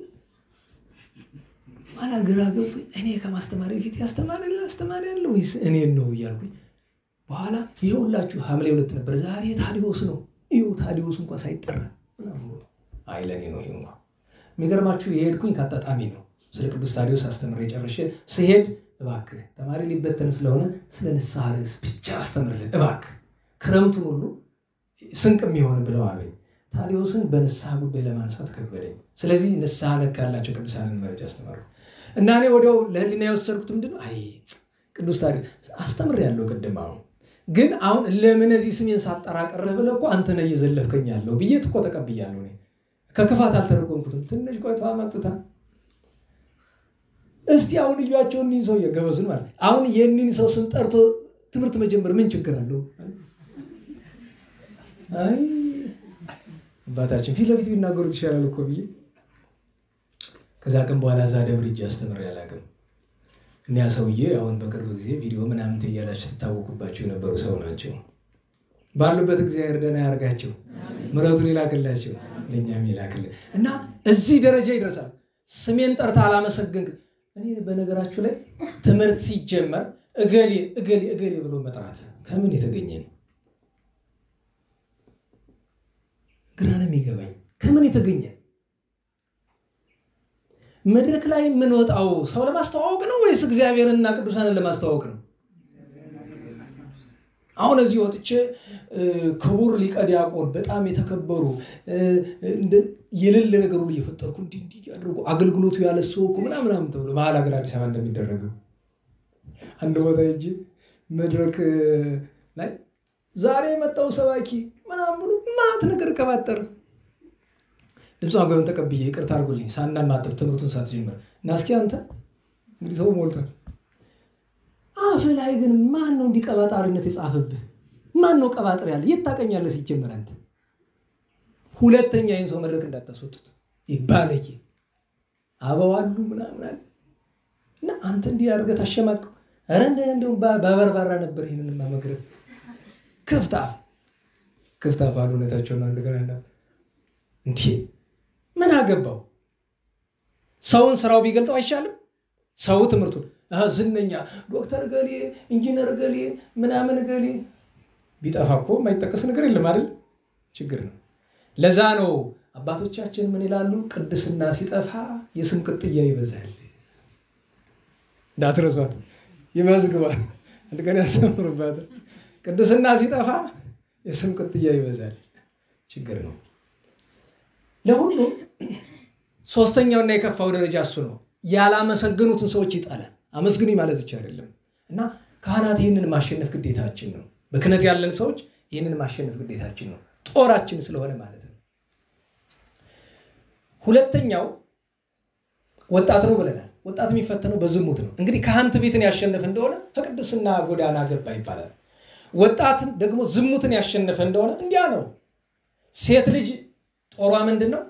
ማላ ግራገቱ እኔ ከማስተማሪ ፊት ያስተማሪ ያለው ወይስ እኔ ነው ይያልኩኝ በኋላ ይኸውላችሁ ሐምሌ 2 ነበር ዛሬ ታዲዮስ ነው ይኸው ታዲዮስ እንኳን ሳይጠራ አይለኔ ነው ይኸው የሚገርማችሁ የሄድኩኝ ካጣጣሚ ነው ስለ ቅዱስ ታዲዮስ አስተምሬ ጨርሼ ስሄድ እባክህ ተማሪ ሊበተን ስለሆነ ስለ ንስሐ ርዕስ ብቻ አስተምርልን እባክህ ክረምቱን ሁሉ ስንቅ የሚሆን ብለው አለኝ ታዲዮስን በንስሐ ጉዳይ ለማንሳት ከበደኝ ስለዚህ ንስሐ ነክ ያላቸው ቅዱሳንን መረጃ አስተማሩ እና እኔ ወዲያው ለህሊና የወሰድኩት ምንድነው አይ ቅዱስ ታዲዮስ አስተምሬ ያለው ቀደማው ግን አሁን ለምን እዚህ ስሜን ሳጠራ ቀረህ ብለህ እኮ አንተ ነህ እየዘለፍከኝ ያለው ብዬ እኮ ተቀብያለሁ እኔ ከክፋት አልተረጎምኩትም ትንሽ ቆይተው አመጡታ እስቲ አሁን ልዩአቸው እኒን ሰው የገበዙን ማለት አሁን የኒን ሰው ስም ጠርቶ ትምህርት መጀመር ምን ችግር አለው አይ ባታችን ፊት ለፊት ቢናገሩት ይሻላል እኮ ብዬ ከዛ ቀን በኋላ እዛ ደብር ሂጅ አስተምሬ አላውቅም እና ያ ሰውዬ አሁን በቅርብ ጊዜ ቪዲዮ ምናምን ተያላችሁ ተታወቁባቸው የነበሩ ሰው ናቸው ባሉበት እግዚአብሔር ደህና ያርጋቸው ምሕረቱን ይላክላቸው ለኛም ይላክልን እና እዚህ ደረጃ ይደርሳል ስሜን ጠርታ አላመሰግንክ እኔ በነገራችሁ ላይ ትምህርት ሲጀመር እገሌ ብሎ መጥራት ከምን የተገኘ ነው ግራና የሚገባኝ ከምን የተገኘ መድረክ ላይ ምን ወጣው ሰው ለማስተዋወቅ ነው ወይስ እግዚአብሔርንና ቅዱሳንን ለማስተዋወቅ ነው አሁን እዚህ ወጥቼ ክቡር ሊቀ ዲያቆን በጣም የተከበሩ የሌለ ነገር ሁሉ እየፈጠርኩ እንዲህ ያድርጉ አገልግሎቱ ያለሰውኩ ምናምን ተብሎ መሀል ሀገር አዲስ አበባ እንደሚደረገው አንድ ቦታ እንጂ መድረክ ላይ ዛሬ መጣው ሰባኪ ምናምን ብሎ ማት ነገር ከባጠር ድምጽ አገሩን ተቀብዬ ይቅርታ አድርጉልኝ ሳናማጥር ትምህርቱን ሳትጀምር እና እስኪ አንተ እንግዲህ ሰው ሞልቷል አፍ ላይ ግን ማን ነው እንዲቀባጣሪነት የጻፈብህ ማን ነው ቀባጥር ያለ ይታቀኛለህ ሲጀመር አንተ ሁለተኛ ይሄን ሰው መድረክ እንዳታስወጡት ይባለኪ አበዋሉ ምናምን አለ እና አንተ እንዲህ አድርገህ ታሸማቀው አረ እንደው ባበርባራ ነበር ይሄንን ማመግረብ ክፍታ ባሉነታቸው ነው እንደገና እንዴ ምን አገባው ሰውን ስራው ቢገልጠው አይሻልም ሰው ትምህርቱ ዝነኛ ዶክተር ገሌ ኢንጂነር ገሌ ምናምን ገሌ ቢጠፋኮ የማይጠቀስ ነገር የለም አይደል ችግር ነው ለዛ ነው አባቶቻችን ምን ይላሉ ቅድስና ሲጠፋ የስም ቅጥያ ይበዛል እንዳትረሷት ይመዝግባል እንደገና ያስተምሩባት ቅድስና ሲጠፋ የስም ቅጥያ ይበዛል ችግር ነው ለሁሉ ሶስተኛውና የከፋው ደረጃ እሱ ነው ያላመሰገኑትን ሰዎች ይጣላል አመስግኑ ማለት ብቻ አይደለም እና ካህናት ይሄንን ማሸነፍ ግዴታችን ነው በክህነት ያለን ሰዎች ይሄንን ማሸነፍ ግዴታችን ነው ጦራችን ስለሆነ ማለት ነው ሁለተኛው ወጣት ነው ብለናል ወጣት የሚፈተነው በዝሙት ነው እንግዲህ ካህንት ቤትን ያሸነፈ እንደሆነ ከቅድስና ጎዳና ገባ ይባላል ወጣት ደግሞ ዝሙትን ያሸነፈ እንደሆነ እንዲያ ነው ሴት ልጅ ጦሯ ምንድነው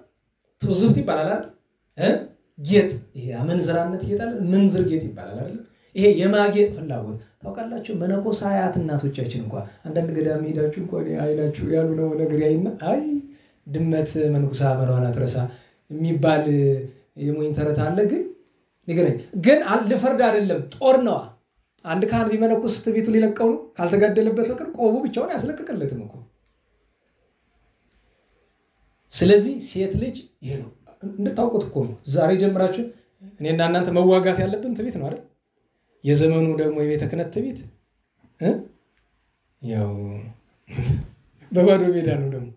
ትውዝፍት ይባላል አይደል ጌጥ ይሄ አመንዝራነት ይጣል መንዝር ጌጥ ይባላል አይደል ይሄ የማጌጥ ፍላጎት ታውቃላችሁ መነኮሳያት እናቶቻችን እንኳን አንዳንድ ገዳም ሄዳችሁ እንኳን አይላችሁ ያሉ ነው ነገር ያይና አይ ድመት መንኩሳ መራዋና ትረሳ የሚባል የሞኝ ተረት አለ ግን ለፈርድ አይደለም ጦር ነው አንድ ካህን ቢመነኩስ ቤቱ ሊለቀው ነው ካልተጋደለበት በቀር ቆቡ ብቻውን ያስለቀቀለትም እኮ ስለዚህ ሴት ልጅ ይሄ ነው እንድታውቁት እኮ ነው ዛሬ ጀምራችሁ እኔና እናንተ መዋጋት ያለብን ትቤት ነው አይደል የዘመኑ ደግሞ የቤተ ክህነት ትቤት ያው በባዶ ሜዳ ነው ደግሞ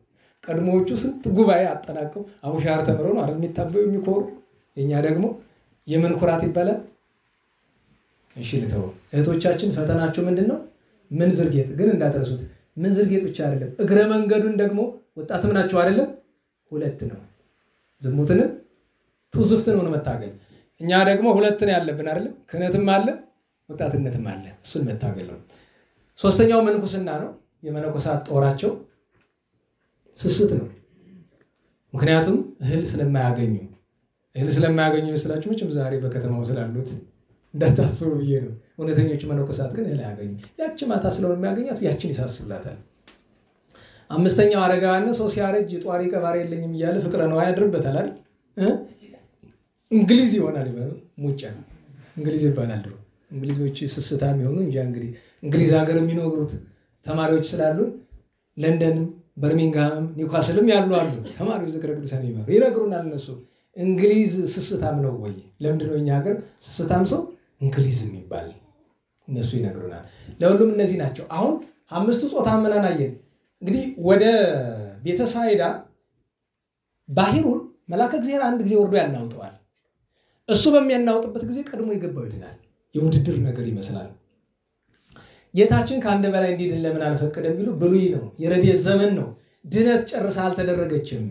ቀድሞዎቹ ስንት ጉባኤ አጠናቀው አቡሻር ተምረው ነው አይደል የሚታበዩ የሚኮሩ የኛ ደግሞ የምን ኩራት ይባላል እሺ ለተው እህቶቻችን ፈተናቸው ምንድነው ምን ዝርጌጥ ግን እንዳትረሱት ምን ዝርጌጥ ብቻ አይደለም እግረ መንገዱን ደግሞ ወጣትም ናቸው አይደለም ሁለት ነው ዝሙትን ትውዝፍትን ነው መታገል እኛ ደግሞ ሁለት ነው ያለብን አይደል? ክህነትም አለ ወጣትነትም አለ። እሱን መታገል ነው። ሶስተኛው ምንኩስና ነው። የመነኮሳት ጦራቸው ስስት ነው። ምክንያቱም እህል ስለማያገኙ መስላችሁ መቼም ዛሬ በከተማው ስላሉት እንዳታስቡ ብዬ ነው። እውነተኞቹ መነኮሳት ግን እህል አያገኙ። ያቺ ማታ ስለሆነ የሚያገኛት ያቺን ይሳስላታል። አምስተኛው አረጋውያን ሰው ሲያረጅ ጧሪ ቀባሪ የለኝም እያለ ፍቅረ ነው ያድርበታል አይደል? እንግሊዝ ይሆናል ይባላል። ሙጫ እንግሊዝ ይባላል። እንግሊዞች ስስታም ይሆኑ እንጂ እንግዲህ እንግሊዝ ሀገር የሚኖሩት ተማሪዎች ስላሉ ለንደን፣ በርሚንግሃም፣ ኒውካስልም ያሉ አሉ ተማሪዎች ዝክረ ቅዱሳን ይነግሩናል። እነሱ እንግሊዝ ስስታም ነው ወይ? ለምንድን ነው እኛ ሀገር ስስታም ሰው እንግሊዝ የሚባል? እነሱ ይነግሩናል። ለሁሉም እነዚህ ናቸው። አሁን አምስቱ ጾታ ምናን አየን። እንግዲህ ወደ ቤተሳይዳ ባህሩን መልአከ እግዚአብሔር አንድ ጊዜ ወርዶ ያናውጠዋል። እሱ በሚያናውጥበት ጊዜ ቀድሞ ይገባው ይድናል። የውድድር ነገር ይመስላል። ጌታችን ከአንድ በላይ እንዲድን ለምን አልፈቀደም ቢሉ ብሉይ ነው፣ የረድኤት ዘመን ነው። ድነት ጨርሳ አልተደረገችም።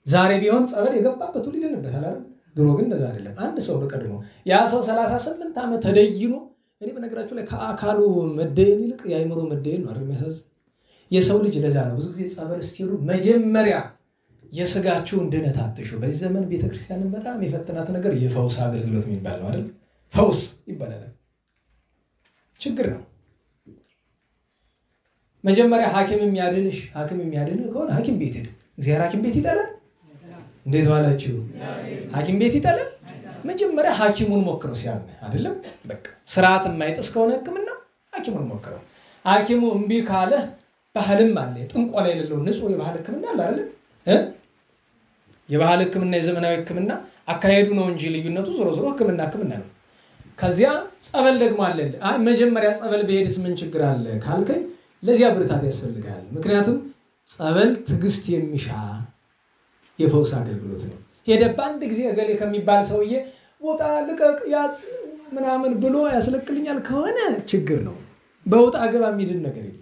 ዛሬ ቢሆን ጸበል የገባበት ሁሉ ይድንበታል አይደል? ድሮ ግን እንደዛ አይደለም። አንድ ሰው በቀድሞ ያ ሰው 38 ዓመት ተደይኖ እኔ በነገራችሁ ላይ ከአካሉ መደየን ይልቅ የአይምሮ መደየን ነው አይደል የሚያሳዝን። የሰው ልጅ ለዛ ነው ብዙ ጊዜ ጸበል ስትሄዱ መጀመሪያ የስጋችሁን ድነት አትሹ። በዚህ ዘመን ቤተክርስቲያንን በጣም የፈተናት ነገር የፈውስ አገልግሎት የሚባል ነው አይደል? ፈውስ ይባላል። ችግር ነው። መጀመሪያ ሐኪም የሚያድንህ ከሆነ ሐኪም ቤት ሄድ። እግዚአብሔር ሐኪም ቤት ይጠላል? እንዴት ዋላችሁ? ሐኪም ቤት ይጠላል? መጀመሪያ ሐኪሙን ሞክረው ሲያምህ አይደለም? በቃ ስርዓት የማይጥስ ከሆነ ሕክምና ሐኪሙን ሞክረው። ሐኪሙ እምቢ ካለ ባህልም አለ። ጥንቆላ የሌለው ንጹህ የባህል ሕክምና አለ አይደል? የባህል ሕክምና የዘመናዊ ሕክምና አካሄዱ ነው እንጂ ልዩነቱ ዞሮ ሕክምና ነው። ከዚያ ጸበል ደግሞ አለ። መጀመሪያ ጸበል በሄድስ ምን ችግር አለ ካልከኝ ለዚያ ብርታት ያስፈልጋል። ምክንያቱም ጸበል ትዕግስት የሚሻ የፈውስ አገልግሎት ነው። ሄደ በአንድ ጊዜ እገሌ ከሚባል ሰውዬ ወጣ ልቀቅ ያዝ ምናምን ብሎ ያስለቅልኛል ከሆነ ችግር ነው። በውጣ ገባ የሚድን ነገር የለም።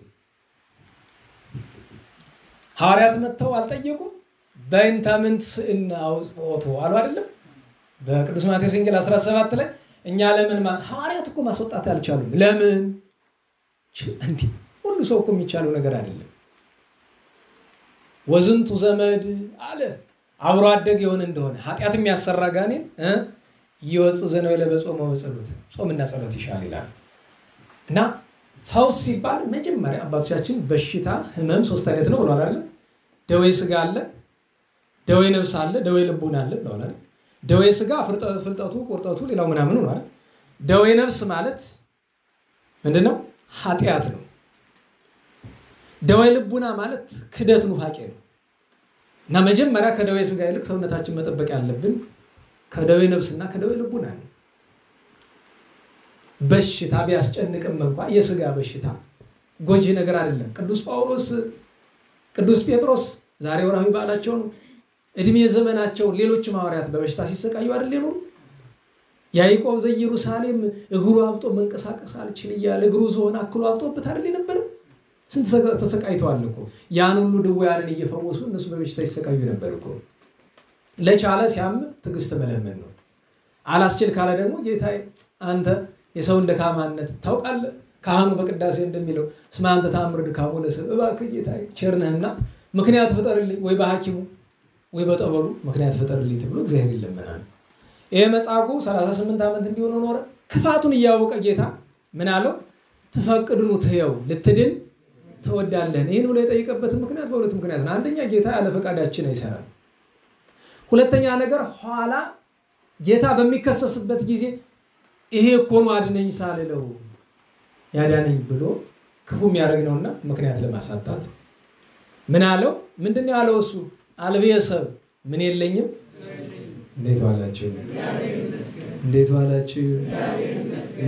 ሐዋርያት መጥተው አልጠየቁም? በእንተ ምንት ስእና አውጥቶ አሉ አይደለም? በቅዱስ ማቴዎስ ወንጌል 17 ላይ እኛ ለምን ሐዋርያት እኮ ማስወጣት አልቻሉም። ለምን? እንዴ ሁሉ ሰው እኮ የሚቻለው ነገር አይደለም። ወዝንቱ ዘመድ አለ አብሮ አደግ የሆነ እንደሆነ ኃጢአት የሚያሰራ ጋኔን ይወጽ ዘነው በጾም ወጸሎት ጾምና ጸሎት ይሻል ይላል። እና ፈውስ ሲባል መጀመሪያ አባቶቻችን በሽታ ህመም 3 አይነት ነው ብለዋል አይደል? ደዌ ስጋ አለ፣ ደዌ ነፍስ አለ፣ ደዌ ልቡና አለ ብለዋል አይደል? ደዌ ስጋ ፍልጠቱ ቁርጠቱ ሌላው ምናምን ነው አይደል? ደዌ ነፍስ ማለት ምንድነው? ኃጢአት ነው። ደዌ ልቡና ማለት ክደት ኑፋቄ ነው። እና መጀመሪያ ከደዌ ስጋ ይልቅ ሰውነታችን መጠበቅ ያለብን ከደዌ ነፍስና ከደዌ ልቡና ነው። በሽታ ቢያስጨንቅም እንኳን የስጋ በሽታ ጎጂ ነገር አይደለም። ቅዱስ ጴጥሮስ ዛሬ ወራዊ በዓላቸው እድሜ ዘመናቸው ሌሎች ሐዋርያት በበሽታ ሲሰቃዩ አይደል የኖሩ? ያዕቆብ ዘኢየሩሳሌም እግሩ አብጦ መንቀሳቀስ አልችል እያለ እግሩ ዝሆን አክሎ አብጦበት አይደል ነበር? ስንት ተሰቃይተዋል እኮ። ያን ሁሉ ድውያንን እየፈወሱ እነሱ በበሽታ ይሰቃዩ ነበር እኮ። ለቻለ ሲያም ትዕግስት መለመን ነው። አላስችል ካለ ደግሞ ጌታዬ አንተ የሰውን ደካማነት ታውቃለህ። ካህኑ በቅዳሴ እንደሚለው ስማ አንተ ተአምር ድካሙ ለሰብእ እባክህ ጌታዬ ቸር ነህና ምክንያት ፍጠርልኝ፣ ወይ በሐኪሙ ወይ በጠበሉ ምክንያት ፍጠርልኝ ተብሎ እግዚአብሔር ይለመናል። ይሄ መጻጉዕ 38 ዓመት እንዲሆነ ኖረ። ክፋቱን እያወቀ ጌታ ምን አለው? ትፈቅድኑ ትየው ልትድን ተወዳለህ። ይሄን ብሎ የጠየቀበት ምክንያት በሁለት ምክንያት ነው። አንደኛ ጌታ ያለ ፈቃዳችን አይሰራም። ሁለተኛ ነገር ኋላ ጌታ በሚከሰስበት ጊዜ ይሄ እኮ ነው አድነኝ ሳልለው ያዳነኝ ብሎ ክፉ የሚያደርግ ነውና ምክንያት ለማሳጣት ምን አለው? ምንድነው ያለው? እሱ አልቤሰብ ምን የለኝም። እንዴት ዋላችሁ? እንዴት ዋላችሁ?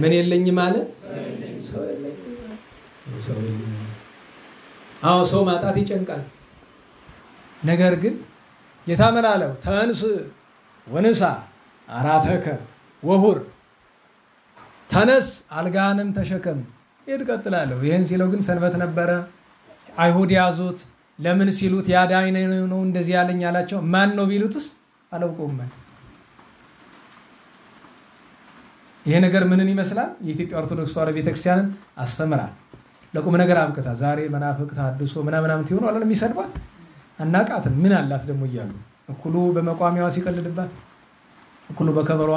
ምን የለኝም አለ። ሰው የለኝም። አዎ ሰው ማጣት ይጨንቃል። ነገር ግን ጌታ ምን አለው? ተንስ ወንሳ አራተከ ወሁር፣ ተነስ አልጋንም ተሸከም ሄድ ቀጥላለሁ። ይሄን ሲለው ግን ሰንበት ነበረ። አይሁድ ያዙት። ለምን ሲሉት ያዳኝ ነው እንደዚህ ያለኝ አላቸው። ማን ነው ቢሉትስ አላውቀውም። ይሄ ነገር ምንን ይመስላል? የኢትዮጵያ ኦርቶዶክስ ተዋሕዶ ቤተክርስቲያንን አስተምራ ለቁም ነገር አብቅታ ዛሬ መናፍቅ ታድሶ ምናምን ትሆኑ አላለም የሚሰድባት አናቃትም። ምን አላት ደግሞ እያሉ እኩሉ በመቋሚያዋ ሲቀልድባት እኩሉ በከበሯ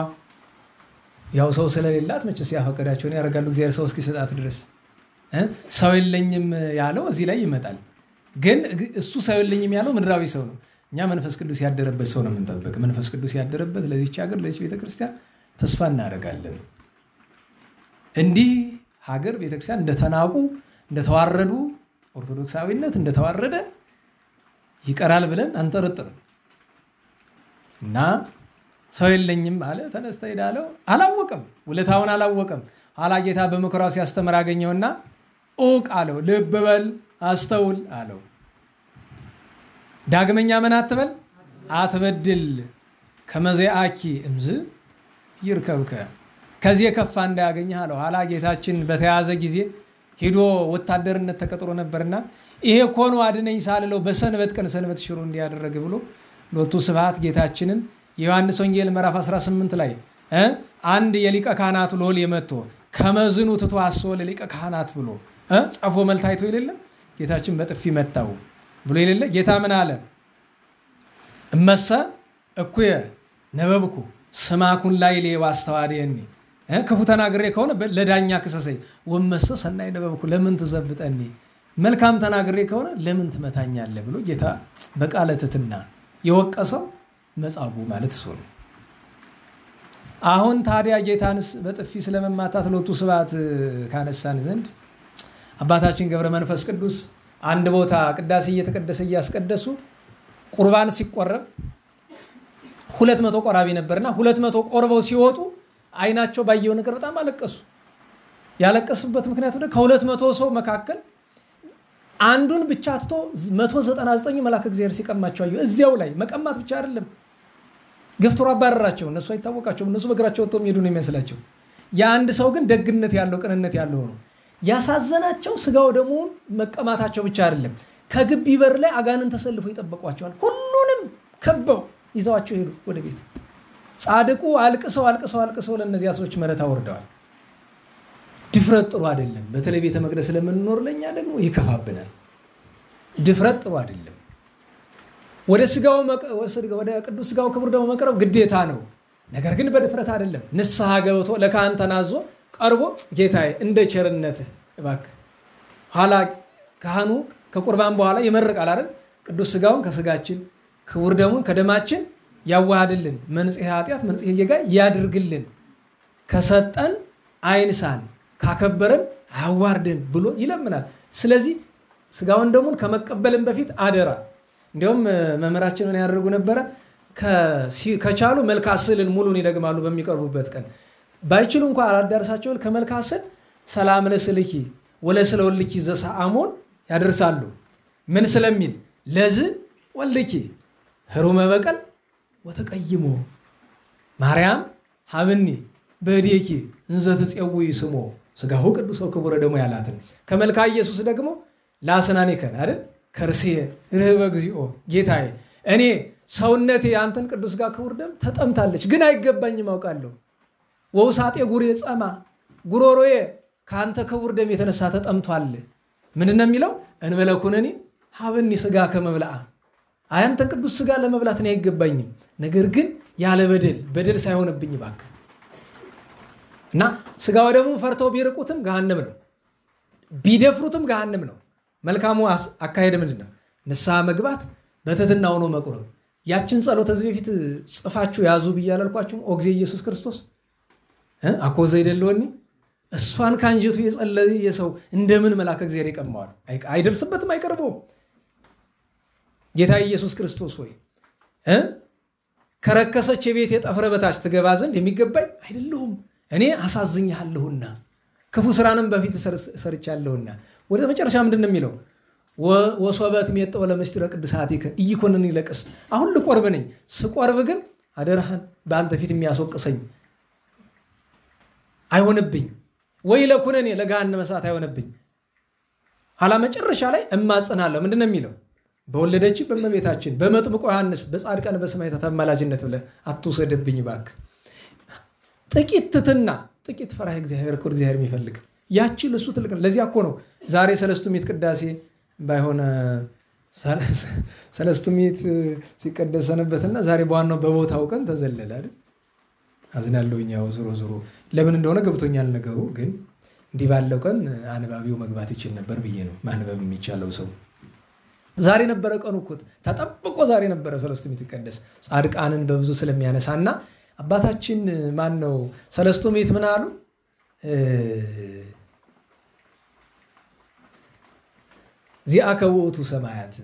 ያው ሰው ስለሌላት መቼስ ያፈቀዳቸውን ያደርጋሉ እግዚአብሔር ሰው እስኪሰጣት ድረስ። ሰው የለኝም ያለው እዚህ ላይ ይመጣል። ግን እሱ ሰው የለኝም ያለው ምድራዊ ሰው ነው። እኛ መንፈስ ቅዱስ ያደረበት ሰው ነው የምንጠብቅ። መንፈስ ቅዱስ ያደረበት ለዚህች ሀገር ለዚህች ቤተክርስቲያን ተስፋ እናደርጋለን። እንዲህ ሀገር ቤተክርስቲያን እንደተናቁ እንደተዋረዱ ኦርቶዶክሳዊነት እንደተዋረደ ይቀራል ብለን አንጠረጥርም። እና ሰው የለኝም አለ ተነስተ ሄዳለው። አላወቀም፣ ውለታውን አላወቀም። ኋላ ጌታ በመከራው ሲያስተምር አገኘውና ኡቅ አለው፣ ልብ በል አስተውል አለው። ዳግመኛ ምን አትበል አትበድል፣ ከመዘአኪ እምዝ ይርከብከ፣ ከዚህ የከፋ እንዳያገኝህ አለው። ኋላ ጌታችን በተያዘ ጊዜ ሄዶ ወታደርነት ተቀጥሮ ነበርና ይሄ ኮኑ አድነኝ ሳልለው በሰንበት ቀን ሰንበት ሽሮ እንዲያደረገ ብሎ ሎቱ ስብሐት ጌታችንን የዮሐንስ ወንጌል ምዕራፍ 18 ላይ አንድ የሊቀ ካህናት ሎል የመጥቶ ከመዝኑ ተተዋሶ ለሊቀ ካህናት ብሎ ጻፎ መልታይቶ ይለለም ጌታችን በጥፊ መታው ብሎ ይለለ ጌታ ምን አለ? እመሰ እኩየ ነበብኩ ስማኩን ላይ ለዋስተዋደኒ ክፉ ተናግሬ ከሆነ ለዳኛ ክሰሰኝ። ወመሰ ሰናይ ነበብኩ ለምን ትዘብጠኒ፣ መልካም ተናግሬ ከሆነ ለምን ትመታኛለህ ብሎ ጌታ በቃለ ትሕትና የወቀሰው መጻጉዕ ማለት እሱ ነው። አሁን ታዲያ ጌታንስ በጥፊ ስለመማታት ሎቱ ስብሐት ካነሳን ዘንድ አባታችን ገብረ መንፈስ ቅዱስ አንድ ቦታ ቅዳሴ እየተቀደሰ እያስቀደሱ ቁርባን ሲቆረብ 200 ቆራቢ ነበርና 200 ቆርበው ሲወጡ አይናቸው ባየው ነገር በጣም አለቀሱ። ያለቀሱበት ምክንያት ደግሞ ከ200 ሰው መካከል አንዱን ብቻ አጥቶ 199 መልአክ እግዚአብሔር ሲቀማቸው አዩ። እዚያው ላይ መቀማት ብቻ አይደለም ገፍትሮ አባረራቸው። እነሱ አይታወቃቸው፣ እነሱ በእግራቸው ወጥተው የሚሄዱ ነው የሚመስላቸው። የአንድ ሰው ግን ደግነት ያለው ቅንነት ያለው ነው። ያሳዘናቸው ስጋው ደግሞ መቀማታቸው ብቻ አይደለም፣ ከግቢ በር ላይ አጋንን ተሰልፈው ይጠብቋቸዋል። ሁሉንም ከበው ይዘዋቸው ሄዱ ወደ ቤት። ጻድቁ አልቅሰው ለነዚያ ሰዎች መረታ ወርደዋል። ድፍረት ጥሩ አይደለም። በተለይ ቤተ መቅደስ ለምንኖር ለኛ ደግሞ ይከፋብናል። ድፍረት ጥሩ አይደለም። ወደ ቅዱስ ስጋው ክቡር ደግሞ መቅረብ ግዴታ ነው። ነገር ግን በድፍረት አይደለም። ንስሐ ገብቶ ለካህን ተናዞ ቀርቦ ጌታዬ እንደ ቸርነትህ እባክህ ኋላ ካህኑ ከቁርባን በኋላ ይመርቃል አይደል? ቅዱስ ስጋውን ከስጋችን ክቡር ደሙን ከደማችን ያዋሃድልን፣ መንጽሔ ኃጢአት መንጽሔ ጌጋይ ያድርግልን፣ ከሰጠን አይንሳን፣ ካከበረን አያዋርድን ብሎ ይለምናል። ስለዚህ ስጋውን ደሙን ከመቀበልን በፊት አደራ። እንዲያውም መምህራችን ምን ያደርጉ ነበረ? ከቻሉ መልክዓ ስዕልን ሙሉን ይደግማሉ በሚቀርቡበት ቀን። ባይችሉ እንኳን አላዳርሳቸው ከመልክዓ ስዕል ሰላም ለስልኪ ወለስለ ወልኪ ዘሰአሞን ያደርሳሉ። ምን ስለሚል ለዝ ወልኪ ህሩመ በቀል ወተቀይሞ ማርያም ሀብኒ በዲኪ እንዘ ትጼውይ ስሞ ስጋሁ ቅዱስ ወክቡር ደሙ ያላትን ከመልክዓ ኢየሱስ ደግሞ ላስናኒከን አይደል ከርሲየ ርህበ እግዚኦ ጌታዬ እኔ ሰውነቴ አንተን ቅዱስ ጋር ክቡር ደም ተጠምታለች፣ ግን አይገባኝም አውቃለሁ። ወውሳጤ ጉሬ ጸማ ጉሮሮዬ ካንተ ክቡር ደም የተነሳ ተጠምቷል። ምንድነው የሚለው? እንበለኩነኒ ሀብኒ ስጋ ከመብላአ አንተ ቅዱስ ስጋ ለመብላት ነው አይገባኝም፣ ነገር ግን ያለ በደል ሳይሆንብኝ እባክህ። እና ስጋው ደግሞ ፈርተው ቢርቁትም ገሃነም ነው፣ ቢደፍሩትም ገሃነም ነው። መልካሙ አካሄድ ምንድነው? ንስሐ መግባት፣ በትሕትና ሆኖ መቁረብ። ያችን ጸሎት እዚህ በፊት ጽፋችሁ ያዙ ብያላልኳችሁ። ኦግዜ ኢየሱስ ክርስቶስ አኮ ዘይደለወኒ እሷን ካንጀቱ የጸለየ ሰው እንደምን መልአከ እግዚአብሔር ይቀማዋል? አይደርስበትም፣ አይቀርበውም። ጌታ ኢየሱስ ክርስቶስ ሆይ ከረከሰች የቤት የጠፍረ በታች ትገባ ዘንድ የሚገባኝ አይደለሁም፣ እኔ አሳዝኛለሁና ክፉ ስራንም በፊት ሰርቻለሁና። ወደ መጨረሻ ምንድነው የሚለው? ወሶበት ሚየጠው ለምስጢረ ቅዱሳቲከ ኢይኮነኒ ለቅስት። አሁን ልቆርብ ነኝ፣ ስቆርብ ግን አደራህን በአንተ ፊት የሚያስወቅሰኝ አይሆንብኝ፣ ወይ ለኩነኔ ለገሃነመ እሳት አይሆንብኝ። ኋላ መጨረሻ ላይ እማጸናለሁ። ምንድነው የሚለው? በወለደች በእመቤታችን በመጥምቁ ዮሐንስ በጻድቃን በሰማዕታት አማላጅነት ብለህ አትውሰድብኝ እባክህ። ጥቂት ትሕትና ጥቂት ፈራህ እግዚአብሔር እኮ እግዚአብሔር የሚፈልግ ያቺ ለሱ ትልቅ ነው። ለዚያ እኮ ነው ዛሬ ሰለስቱ ምዕት ቅዳሴ ባይሆን ሰለስቱ ምዕት ሲቀደስ ሰነበትና ዛሬ በዋናው በቦታው ቀን ተዘለለ አይደል? አዝናለሁኝ። ያው ዞሮ ለምን እንደሆነ ገብቶኛል ነገሩ። ግን እንዲህ ባለው ቀን አንባቢው መግባት ይችል ነበር ብዬ ነው። ማንበብ የሚቻለው ሰው ዛሬ ነበረ ቀኑ እኮ ተጠብቆ ዛሬ ነበረ ሰለስቱ ምዕት ይቀደስ ጻድቃንን በብዙ ስለሚያነሳና አባታችን ማን ነው ሰለስቱ ምዕት ምን አሉ? ዚአከ ውእቱ ሰማያት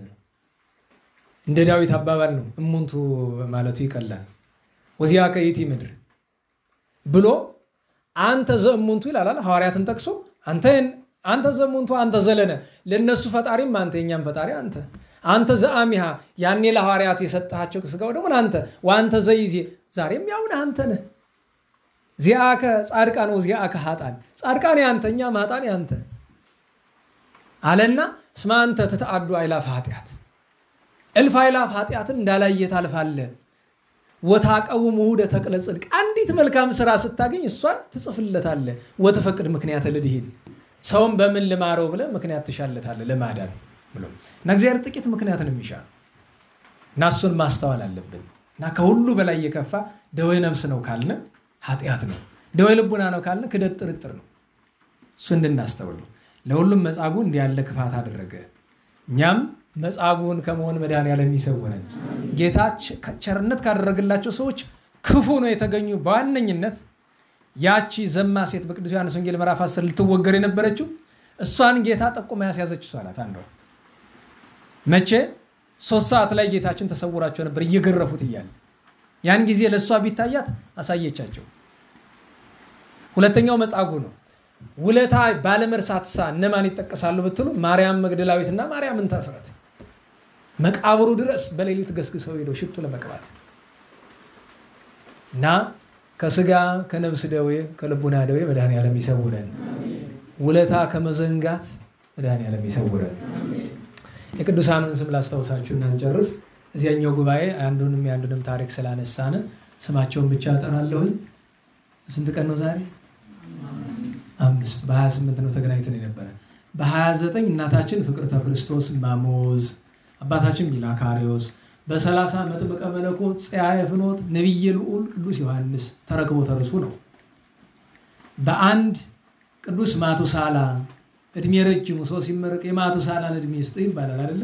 እንደ ዳዊት አባባል ነው። እሙንቱ ማለቱ ይቀላል። ወዚአከ ይእቲ ምድር ብሎ አንተ ዘእሙንቱ ይላል ሐዋርያትን ጠቅሶ አንተ ዘእሙንቱ አንተ ዘለነ ለነሱ ፈጣሪም አንተ የኛም ፈጣሪ አንተ ዘአሚሃ ያኔ ለሐዋርያት የሰጣቸው ስጋው ደግሞ አንተ ወአንተ ዘይዜ ዛሬም ያውና አንተ ነህ። ዚአከ ጻድቃን ወዚአከ ኃጥአን ጻድቃን ያንተኛ ማጣን ያንተ አለና እስመ አንተ ተተአዱ አእላፈ ኃጢአት እልፍ አእላፍ ኃጢአትን እንዳላየ ታልፋለህ። ወታቀውም ውሁደ ተክለ ጽድቅ አንዲት መልካም ስራ ስታገኝ እሷን ትጽፍለታለህ። ወተፈቅድ ምክንያት ለድህን ሰውን በምን ልማረው ብለህ ምክንያት ትሻለታለህ ለማዳን ብሎ እና እግዚአብሔር ጥቂት ምክንያት ነው የሚሻ እና እሱን ማስተዋል አለብን። እና ከሁሉ በላይ የከፋ ደዌ ነፍስ ነው ካልነ ኃጢአት ነው። ደዌ ልቡና ነው ካልነ ክደት ጥርጥር ነው። እሱ እንድናስተውል ለሁሉም መጻጉዕ እንዲህ ያለ ክፋት አደረገ። እኛም መጻጉዕን ከመሆን መድኃኔዓለም ይሰውረን። ጌታ ቸርነት ካደረገላቸው ሰዎች ክፉ ነው የተገኙ በዋነኝነት ያቺ ዘማ ሴት በቅዱስ ዮሐንስ ወንጌል ምዕራፍ 10 ልትወገር የነበረችው እሷን ጌታ ጠቁማ ያስያዘች እሷ ናት። አንዷ መቼ 3 ሰዓት ላይ ጌታችን ተሰውራቸው ነበር እየገረፉት እያለ ያን ጊዜ ለሷ ቢታያት አሳየቻቸው። ሁለተኛው መጻጉዕ ነው። ውለታ ባለመርሳትሳ እነማን ይጠቀሳሉ ብትሉ ማርያም መግደላዊትና ማርያም እንተ ዕፍረት መቃብሩ ድረስ በሌሊት ገስግሰው ሄደው ሽቱ ለመቅባት እና ከስጋ ከነፍስ ደዌ ከልቡና ደዌ መድኃኔዓለም ይሰውረን። ውለታ ከመዘንጋት መድኃኔዓለም ይሰውረን። የቅዱሳንን ስም ላስታውሳችሁና እንጨርስ። እዚያኛው ጉባኤ አንዱንም ታሪክ ስላነሳነ ስማቸውን ብቻ አጠራለሁኝ። ስንት ቀን ነው ዛሬ? 5 በ28 ነው ተገናኝተን የነበረ። በ29 እናታችን ፍቅርተ ክርስቶስ ማሞዝ፣ አባታችን ሚላካሪዮስ፣ በ30 መጥምቀ መለኮት ጸያየ ፍኖት ነብየ ልዑል ቅዱስ ዮሐንስ ተረክቦ ተርሱ ነው። በአንድ ቅዱስ ማቱሳላ እድሜ ረጅሙ ሰው ሲመረቅ የማቱሳላን እድሜ ይስጥ ይባላል አይደል?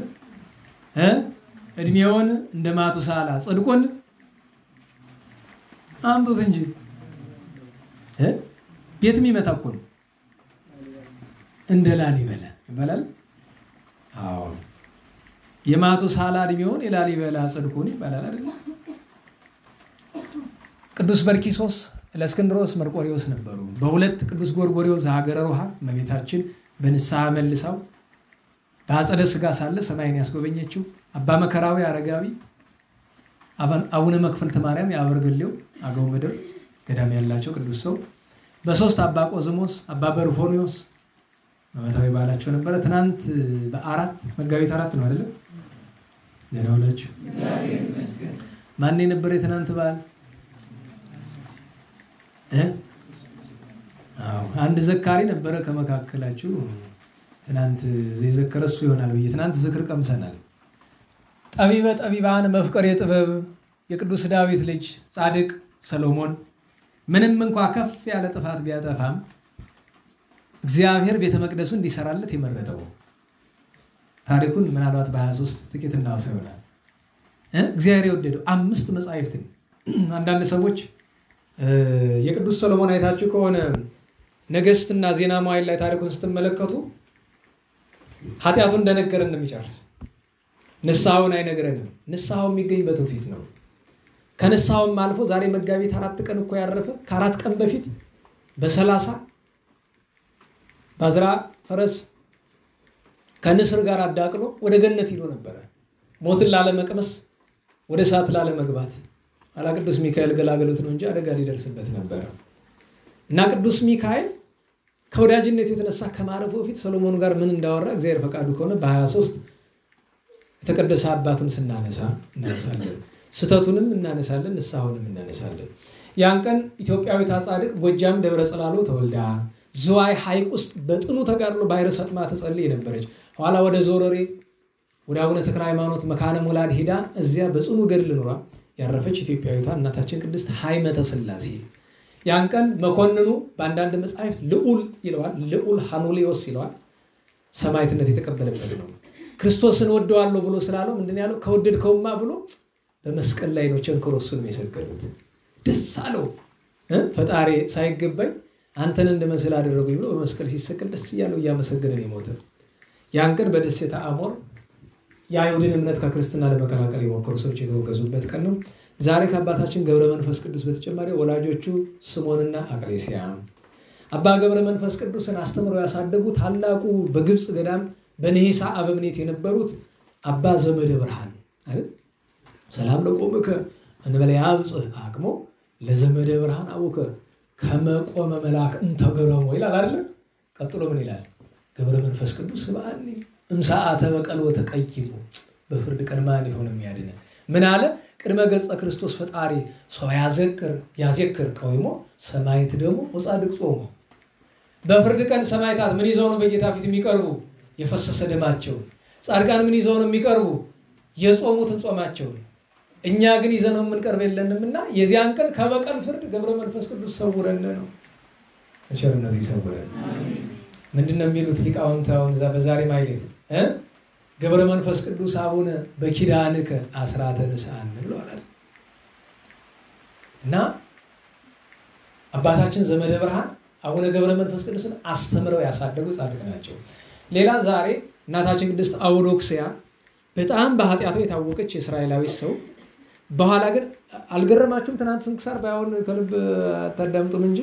እድሜውን እንደ ማቱሳላ ጽድቁን አምጡት እንጂ ቤት የሚመታ እኮ ነው። እንደ ላሊበላ ይባላል። አዎ የማቱሳላ እድሜውን የላሊበላ ጽድቁን ይባላል አይደል? ቅዱስ በርኪሶስ ለእስክንድሮስ መርቆሪዎስ ነበሩ። በሁለት ቅዱስ ጎርጎርዮስ ሀገረ ሮሃ እመቤታችን በንስሐ መልሳው በአጸደ ስጋ ሳለ ሰማይን ያስጎበኘችው አባ መከራዊ አረጋዊ፣ አቡነ መክፈልተ ማርያም ያበርግሌው አገው ምድር ገዳም ያላቸው ቅዱስ ሰው፣ በ3 አባ ቆዝሞስ፣ አባ በርፎኒዮስ ዓመታዊ በዓላቸው ነበረ። ትናንት በ4 መጋቢት 4 ነው አይደል? ደህና ዋላችሁ። እግዚአብሔር ይመስገን። ማን ነበር የትናንት በዓል? አንድ ዘካሪ ነበረ ከመካከላችሁ። ትናንት ዘይዘከረሱ ይሆናል ብዬ ትናንት ዝክር ቀምሰናል። ጠቢበ ጠቢባን መፍቀሬ ጥበብ የቅዱስ ዳዊት ልጅ ጻድቅ ሰሎሞን ምንም እንኳን ከፍ ያለ ጥፋት ቢያጠፋም እግዚአብሔር ቤተ መቅደሱ እንዲሰራለት የመረጠው ታሪኩን ምናልባት በ23 ጥቂት እናውሰው ይሆናል። እግዚአብሔር የወደደው 5 መጻሕፍትን አንዳንድ ሰዎች የቅዱስ ሰሎሞን አይታችሁ ከሆነ ነገስትና ዜና መዋዕል ላይ ታሪኩን ስትመለከቱ ኃጢያቱን እንደነገረን እንደሚጨርስ ንስሐውን አይነግረንም። ንስሐው የሚገኝ በትውፊት ነው። ከንስሐውም አልፎ ዛሬ መጋቢት 4 ቀን እኮ ያረፈ ከ4 ቀን በፊት በ30 ባዝራ ፈረስ ከንስር ጋር አዳቅሎ ወደ ገነት ይሎ ነበር። ሞትን ላለመቅመስ ወደ እሳት ላለመግባት አላ ቅዱስ ሚካኤል ገላገሉት ነው እንጂ አደጋ ሊደርስበት ነበር። እና ቅዱስ ሚካኤል ከወዳጅነት የተነሳ ከማረፉ በፊት ሰሎሞን ጋር ምን እንዳወራ እግዚአብሔር ፈቃዱ ከሆነ በ23 የተቀደሰ አባቱን ስናነሳ እናነሳለን። ስተቱንም እናነሳለን ንስሐውንም እናነሳለን። ያን ቀን ኢትዮጵያዊት ጻድቅ ጎጃም ደብረ ጽላሎ ተወልዳ ዝዋይ ሐይቅ ውስጥ በጥኑ ተጋድሎ ባሕረ ሰጥማ ተጸልይ የነበረች ኋላ ወደ ዞረሬ ወደ አቡነ ተክለ ሃይማኖት መካነ ሙላድ ሄዳ እዚያ በጽኑ ገድል ኑራ ያረፈች ኢትዮጵያዊቷ እናታችን ቅድስት ሃይመተ ሥላሴ ያን ቀን መኮንኑ በአንዳንድ መጻሕፍት ልዑል ይለዋል፣ ልዑል ሃኖሊዮስ ይለዋል። ሰማዕትነት የተቀበለበት ነው። ክርስቶስን ወደዋለሁ ብሎ ስላለው ምንድን ያለው ከወደድከውማ ብሎ በመስቀል ላይ ነው ቸንክሮ እሱን የሰቀሉት። ደስ አለው። ፈጣሪ ሳይገባኝ አንተን እንደመስል አደረጉኝ ብሎ በመስቀል ሲሰቀል ደስ እያለው እያመሰገነ ነው የሞተው። ያን ቀን በደሴታ አሞር የአይሁድን እምነት ከክርስትና ለመቀላቀል የሞከሩ ሰዎች የተወገዙበት ቀን ነው። ዛሬ ከአባታችን ገብረ መንፈስ ቅዱስ በተጨማሪ ወላጆቹ ስምዖንና አቅሌስያ አባ ገብረ መንፈስ ቅዱስን አስተምረው ያሳደጉ ታላቁ በግብፅ ገዳም በነሂሳ አበምኔት የነበሩት አባ ዘመደ ብርሃን አይደል? ሰላም ለቆምከ እንበለ ያብጽሕ አቅሞ ለዘመደ ብርሃን አቡከ ከመቆመ መልአክ እንተገረሙ ይላል አይደል? ቀጥሎ ምን ይላል? ገብረ መንፈስ ቅዱስ በአኒ እምሰዓተ በቀል ወተቀይሙ በፍርድ ቀን ማን ይሆን የሚያድነ ምን አለ? ቅድመ ገጸ ክርስቶስ ፈጣሪ ሰው ያዘክር ቀዊሞ ሰማዕት ደግሞ ወጻድቅ ጾሞ። በፍርድ ቀን ሰማዕታት ምን ይዘው ነው በጌታ ፊት የሚቀርቡ? የፈሰሰ ደማቸው። ጻድቃን ምን ይዘው ነው የሚቀርቡ? የጾሙትን ጾማቸው። እኛ ግን ይዘነው የምንቀርብ የለንምና የዚያን ቀን ከበቀል ፍርድ ገብረ መንፈስ ቅዱስ ሰውረን ነው። ቸርነቱ ይሰውረን። ምንድነው የሚሉት ሊቃውንት አሁን በዛሬ ማይሌት ገብረ መንፈስ ቅዱስ አቡነ በኪዳንከ አስራተ ንስሐን ብለዋል። እና አባታችን ዘመደ ብርሃን አቡነ ገብረ መንፈስ ቅዱስን አስተምረው ያሳደጉ ጻድቅ ናቸው። ሌላ ዛሬ እናታችን ቅድስት አውዶክስያ በጣም በኃጢአቱ የታወቀች የእስራኤላዊ ሰው በኋላ ግን አልገረማችሁም? ትናንት ስንክሳር ባይሆን ከልብ አታዳምጡም እንጂ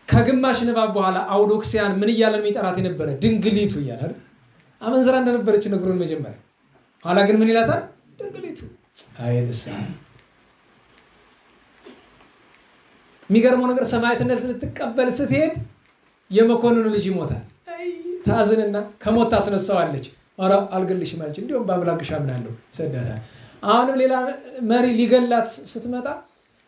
ከግማሽ ንባብ በኋላ አውዶክስያን ምን እያለ የሚጠራት የነበረ ድንግሊቱ እያለ አመንዝራ እንደነበረች ነግሮን መጀመሪያ። ኋላ ግን ምን ይላታል? ድንግሊቱ። አይንሳ የሚገርመው ነገር ሰማዕትነት ልትቀበል ስትሄድ የመኮንኑ ልጅ ይሞታል። ታዝንና ከሞት ታስነሳዋለች። ኧረ አልገልሽም አለች። እንዲሁም በአምላክሽ አምናለሁ ይሰዳታል። አሁንም ሌላ መሪ ሊገላት ስትመጣ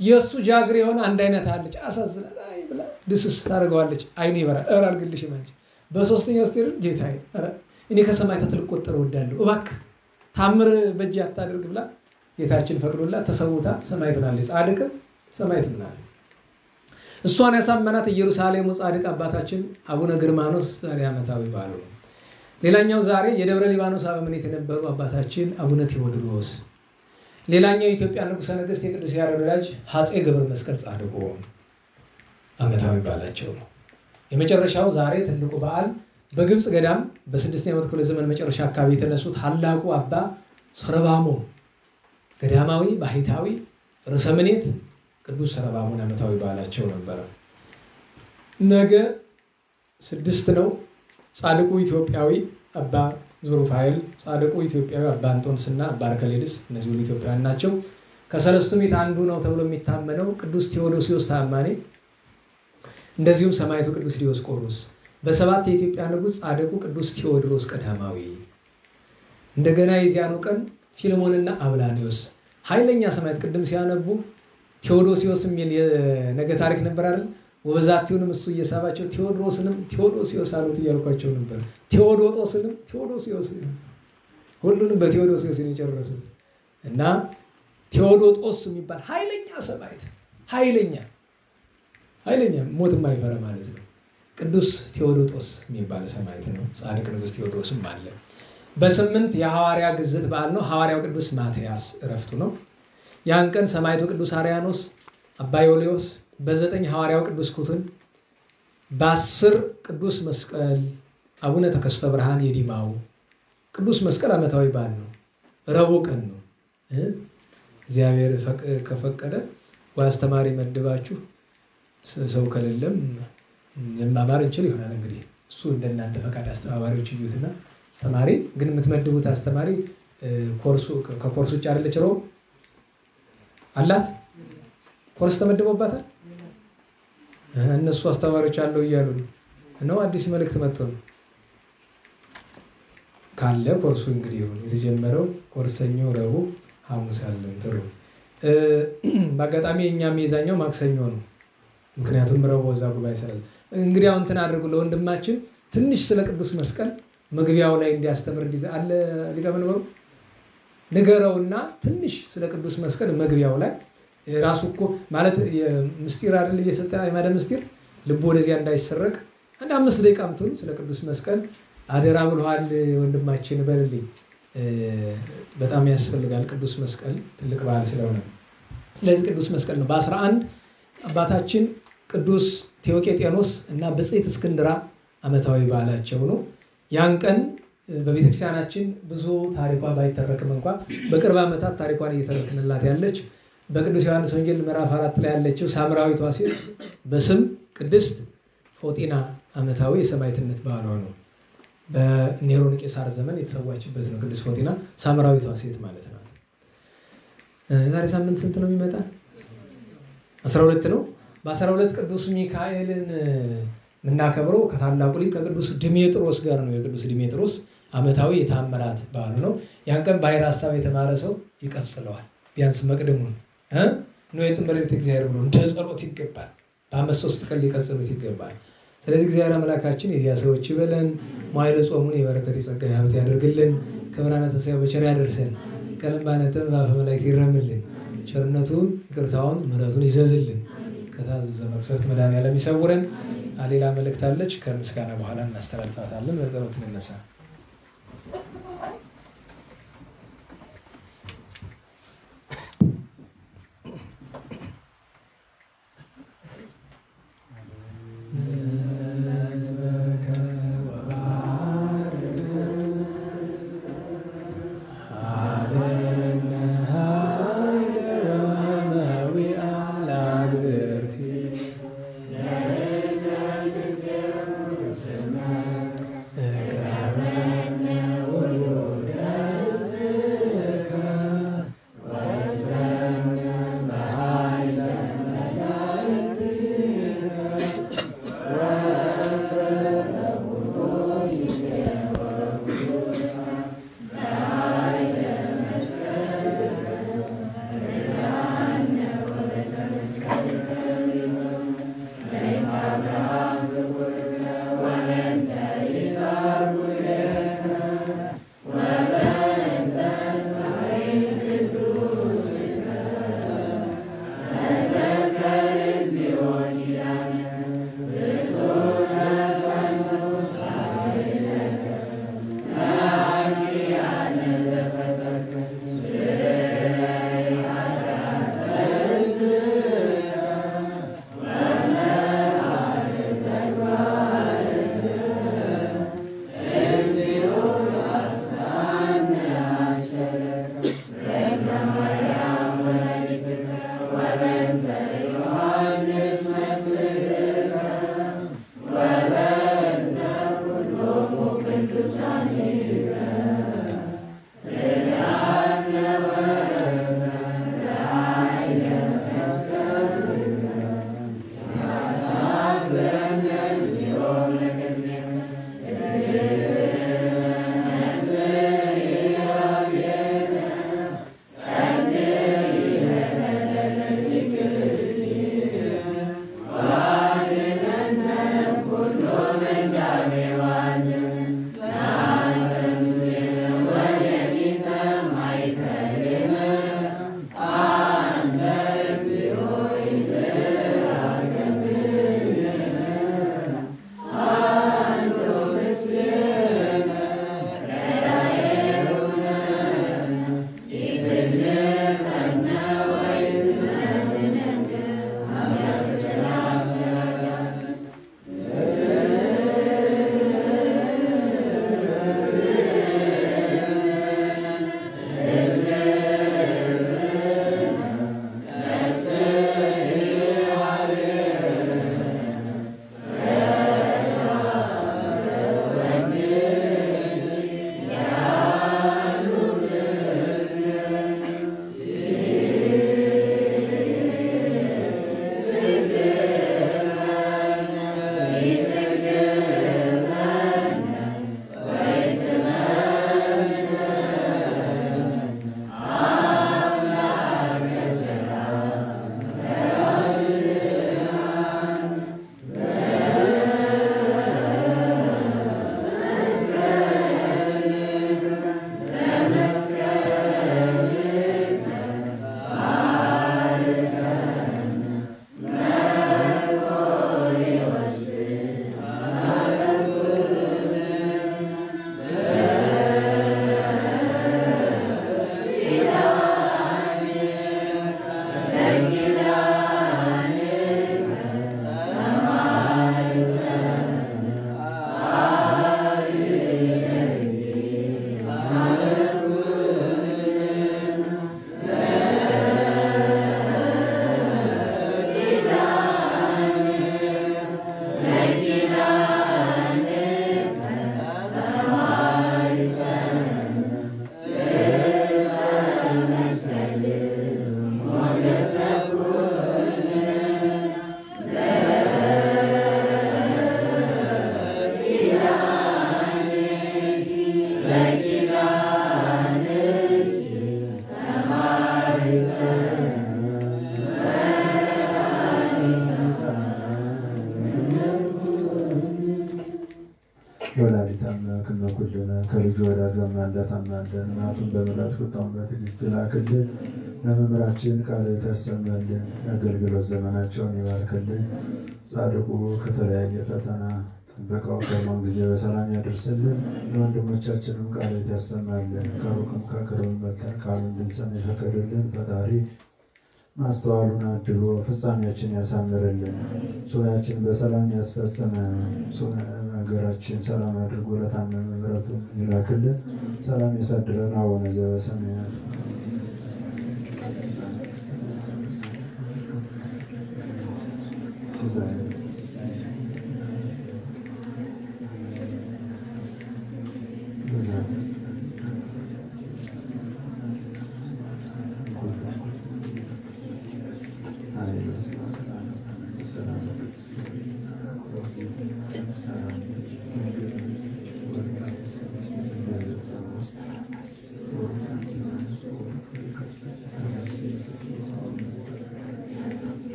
የእሱ ጃግሬ የሆነ አንድ አይነት አለች። አሳዝናት አይ ብላ ድስስ ታደርገዋለች። አይኑ ይበራል። ኧረ አልገልሽም አለች። በሶስተኛው ስትሄድ ጌታዬ ኧረ እኔ ከሰማዕታት ልቆጠር እወዳለሁ እባክህ ታምር በእጅ አታድርግ ብላ ጌታችን ፈቅዶላት ተሰውታ ሰማዕት ሆናለች። ጻድቅም ሰማዕት ናት። እሷን ያሳመናት ኢየሩሳሌሙ ጻድቅ አባታችን አቡነ ግርማኖስ ዛሬ ዓመታዊ በዓሉ ነው። ሌላኛው ዛሬ የደብረ ሊባኖስ አበምኔት የነበሩ አባታችን አቡነ ቴዎድሮስ፣ ሌላኛው የኢትዮጵያ ንጉሠ ነገሥት የቅዱስ ያሬድ ወዳጅ አፄ ገብረ መስቀል ጻድቁ ዓመታዊ በዓላቸው ነው። የመጨረሻው ዛሬ ትልቁ በዓል በግብፅ ገዳም በ6ኛው ክፍለ ዘመን መጨረሻ አካባቢ የተነሱት ታላቁ አባ ሰረባሞ ገዳማዊ ባሕታዊ ርዕሰ ምኔት ቅዱስ ሰረባሞን ዓመታዊ በዓላቸው ነበረ። ነገ 6 ነው። ጻድቁ ኢትዮጵያዊ አባ ዙሩፋኤል፣ ጻድቁ ኢትዮጵያዊ አባ አንጦንስና አባ አርከሌድስ እነዚህ ሁሉ ኢትዮጵያውያን ናቸው። ከሰለስቱ ምዕት አንዱ ነው ተብሎ የሚታመነው ቅዱስ ቴዎዶሲዮስ ታማኔ፣ እንደዚሁም ሰማዕቱ ቅዱስ ዲዮስቆሮስ፣ በ7 የኢትዮጵያ ንጉሥ ጻድቁ ቅዱስ ቴዎድሮስ ቀዳማዊ፣ እንደገና የዚያኑ ቀን ፊልሞንና አብላኒዮስ ኃይለኛ ሰማዕት። ቅድም ሲያነቡ ቴዎዶሲዮስ የሚል የነገ ታሪክ ነበር አይደል? ወበዛቲውንም እሱ እየሳባቸው ቴዎድሮስንም ቴዎዶሲዮስ አሉት እያልኳቸው ነበር። ቴዎዶጦስንም ቴዎዶሲዮስ፣ ሁሉንም በቴዎዶሲዮስ ነው የጨረሱት። እና ቴዎዶጦስ የሚባል ኃይለኛ ሰማዕት፣ ኃይለኛ ሞት የማይፈራ ማለት ነው። ቅዱስ ቴዎዶጦስ የሚባል ሰማዕት ነው። ጻድቅ ንጉሥ ቴዎድሮስም አለ። በ8 የሐዋርያ ግዝት በዓል ነው። ሐዋርያው ቅዱስ ማትያስ እረፍቱ ነው። ያን ቀን ሰማዕቱ ቅዱስ አርያኖስ አባ ዮልዮስ፣ በ9 ሐዋርያው ቅዱስ ኩቱን፣ በ10 ቅዱስ መስቀል አቡነ ተከስተ ብርሃን የዲማው ቅዱስ መስቀል ዓመታዊ በዓል ነው። ረቡዕ ቀን ነው። እግዚአብሔር ከፈቀደ ወአስተማሪ መድባችሁ ሰው ከሌለም ለማማር እንችል ይሆናል። እንግዲህ እሱ እንደናንተ ፈቃድ አስተባባሪዎች ይዩትና አስተማሪ ግን የምትመድቡት አስተማሪ ከኮርሱ ውጭ አይደለች ነው አላት። ኮርስ ተመድቦባታል። እነሱ አስተማሪዎች አለው እያሉ ነው። አዲስ መልእክት መጥቶ ነው ካለ ኮርሱ እንግዲህ ይሁን። የተጀመረው ኮርሰኞ ረቡዕ ሐሙስ አለን። ጥሩ። በአጋጣሚ እኛም የዛኛው ማክሰኞ ነው። ምክንያቱም ረቡዕ እዛ ጉባኤ ስላለ እንግዲህ አሁን እንትን አድርጉ ለወንድማችን ትንሽ ስለ ቅዱስ መስቀል መግቢያው ላይ እንዲያስተምር አለ ሊቀ መንበሩ ንገረውና ትንሽ ስለ ቅዱስ መስቀል መግቢያው ላይ ራሱ እኮ ማለት ምስጢር አይደል እየሰጠ አይማደ ምስጢር ልብ ወደዚያ እንዳይሰረቅ አንድ 5 ደቂቃ ምትሆን ስለ ቅዱስ መስቀል አደራ ብለዋል ወንድማችን በልልኝ። በጣም ያስፈልጋል ቅዱስ መስቀል ትልቅ በዓል ስለሆነ። ስለዚህ ቅዱስ መስቀል ነው። በ11 አባታችን ቅዱስ ቴዎቄጤኖስ እና ብጽዕት እስክንድራ ዓመታዊ በዓላቸው ነው። ያን ቀን በቤተክርስቲያናችን ብዙ ታሪኳ ባይተረክም እንኳን በቅርብ ዓመታት ታሪኳን እየተረክንላት ያለች በቅዱስ ዮሐንስ ወንጌል ምዕራፍ 4 ላይ ያለችው ሳምራዊቷ ሴት በስም ቅድስት ፎጢና ዓመታዊ የሰማዕትነት በዓሏ ነው። በኔሮን ቄሳር ዘመን የተሰዋችበት ነው። ቅድስት ፎጢና ሳምራዊቷ ሴት ማለት ነው። ዛሬ ሳምንት ስንት ነው የሚመጣ? 12 ነው። በ12 ቅዱስ ሚካኤልን የምናከብረው ከታላቁ ሊቅ ከቅዱስ ድሜጥሮስ ጋር ነው። የቅዱስ ድሜጥሮስ ዓመታዊ የተአምራት በዓሉ ነው። ያን ቀን ባሕረ ሐሳብ የተማረ ሰው ይቀጽለዋል። ቢያንስ መቅደሙን ነው የጥምረት እግዚአብሔር ብሎ እንደ ጸሎት ይገባል። በዓመት 3 ቀን ሊቀጽሉት ይገባል። ስለዚህ እግዚአብሔር አምላካችን የዚያ ሰዎች ይበለን። መዋዕለ ጾሙን የበረከት የጸጋ ሀብት ያደርግልን። ከብርሃነ ትንሣኤው በቸር ያደርሰን። ከልባነትም በአፈ መላእክት ይረምልን። ቸርነቱን ይቅርታውን ምሕረቱን ይዘዝልን። ከታዘዘ መቅሰፍት መድኃኔዓለም ይሰውረን። ሌላ መልእክት አለች። ከምስጋና በኋላ እናስተላልፋታለን። በጸሎት እንነሳ። Amen. ከልጁ ወዳጁ አማልዳት አማልደን። እናቱን በምሕረት ቁጣውን በትዕግስት ላክልን። ለመምህራችን ቃል ታሰማልን። የአገልግሎት ዘመናቸውን ይባርክልን። ጻድቁ ከተለያየ ፈተና ጠብቀው ከሞን ጊዜ በሰላም ያደርስልን። ለወንድሞቻችንም ቃል ያሰማልን። ከሩቅም ከቅርብም መጥተን ቃሉን እንድንሰማ የፈቀደልን ፈጣሪ ማስተዋሉን አድሎ ፍጻሜያችን ያሳምርልን። ሱባኤያችን በሰላም ያስፈጽመ። ሀገራችን ሰላም አድርጎ ለታመመ ምሕረቱን ይላክልን። ሰላም ያሳድረን። አቡነ ዘበሰማያት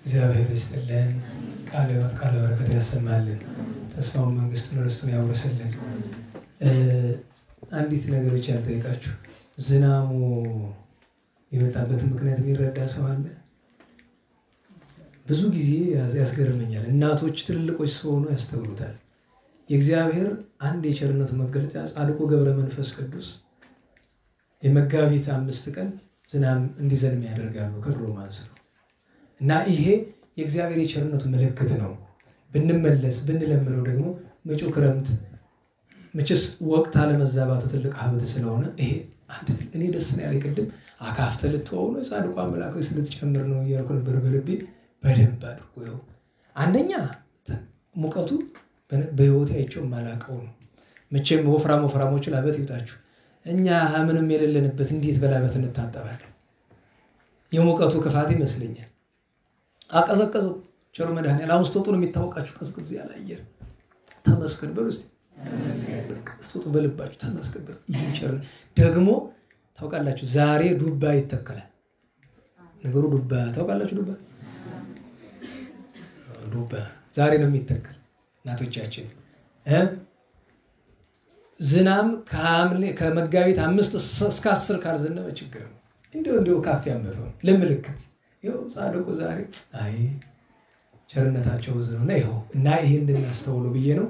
እግዚአብሔር ይስጥልን። ቃለ ሕይወት ቃለ በረከት ያሰማልን። ተስፋውን መንግስቱን ርስቱን ያውርስልን። አንዲት ነገር ብቻ ልጠይቃችሁ። ዝናሙ የመጣበትን ምክንያት የሚረዳ ሰው አለ? ብዙ ጊዜ ያስገርመኛል። እናቶች ትልልቆች ስለሆኑ ያስተውሉታል። የእግዚአብሔር አንድ የቸርነቱ መገለጫ ጻድቁ ገብረ መንፈስ ቅዱስ የመጋቢት 5 ቀን ዝናብ እንዲዘንም ያደርጋሉ ከድሮ አንስተው እና ይሄ የእግዚአብሔር የቸርነቱ ምልክት ነው። ብንመለስ ብንለምነው ደግሞ መጪው ክረምት መቼስ ወቅት አለመዛባቱ ትልቅ ሀብት ስለሆነ ይሄ እኔ ደስ ነው ያለኝ። ቅድም አካፍተ ልትወው ነው ጻድቁ አምላክ ወይ ልትጨምር ነው እያልኩ ነበር በልቤ። በደንብ አድርጎ ይኸው አንደኛ ሙቀቱ በህይወቴ አይቼው የማላውቀው ነው። መቼም ወፍራሞች ላበት ይውጣችሁ። እኛ ምንም የሌለንበት እንዴት በላበት እንታጠባለን? የሙቀቱ ክፋት ይመስለኛል። አቀዘቀዘው ቸሩ መድኃኒዓለም። አሁን ስትወጡ ነው የሚታወቃችሁ ቀዝቅዝ ያለ አየር። ተመስገን በሉ እስቲ። ስትወጡ በልባችሁ ተመስገን በሉ። ይህ ቸር ደግሞ ታውቃላችሁ፣ ዛሬ ዱባ ይተከላል። ነገሩ ዱባ ታውቃላችሁ፣ ዱባ ዛሬ ነው የሚተከል። እናቶቻችን ዝናብ ከመጋቢት 5 እስከ 10 ካልዘነበ ችግር ነው። እንደው ካፊ ያመጣው ለምልክት ይኸው ጻድቁ ዛሬ አይ ቸርነታቸው ብዙ ነው ነው እና ይሄ እንድናስተውሉ ብዬ ነው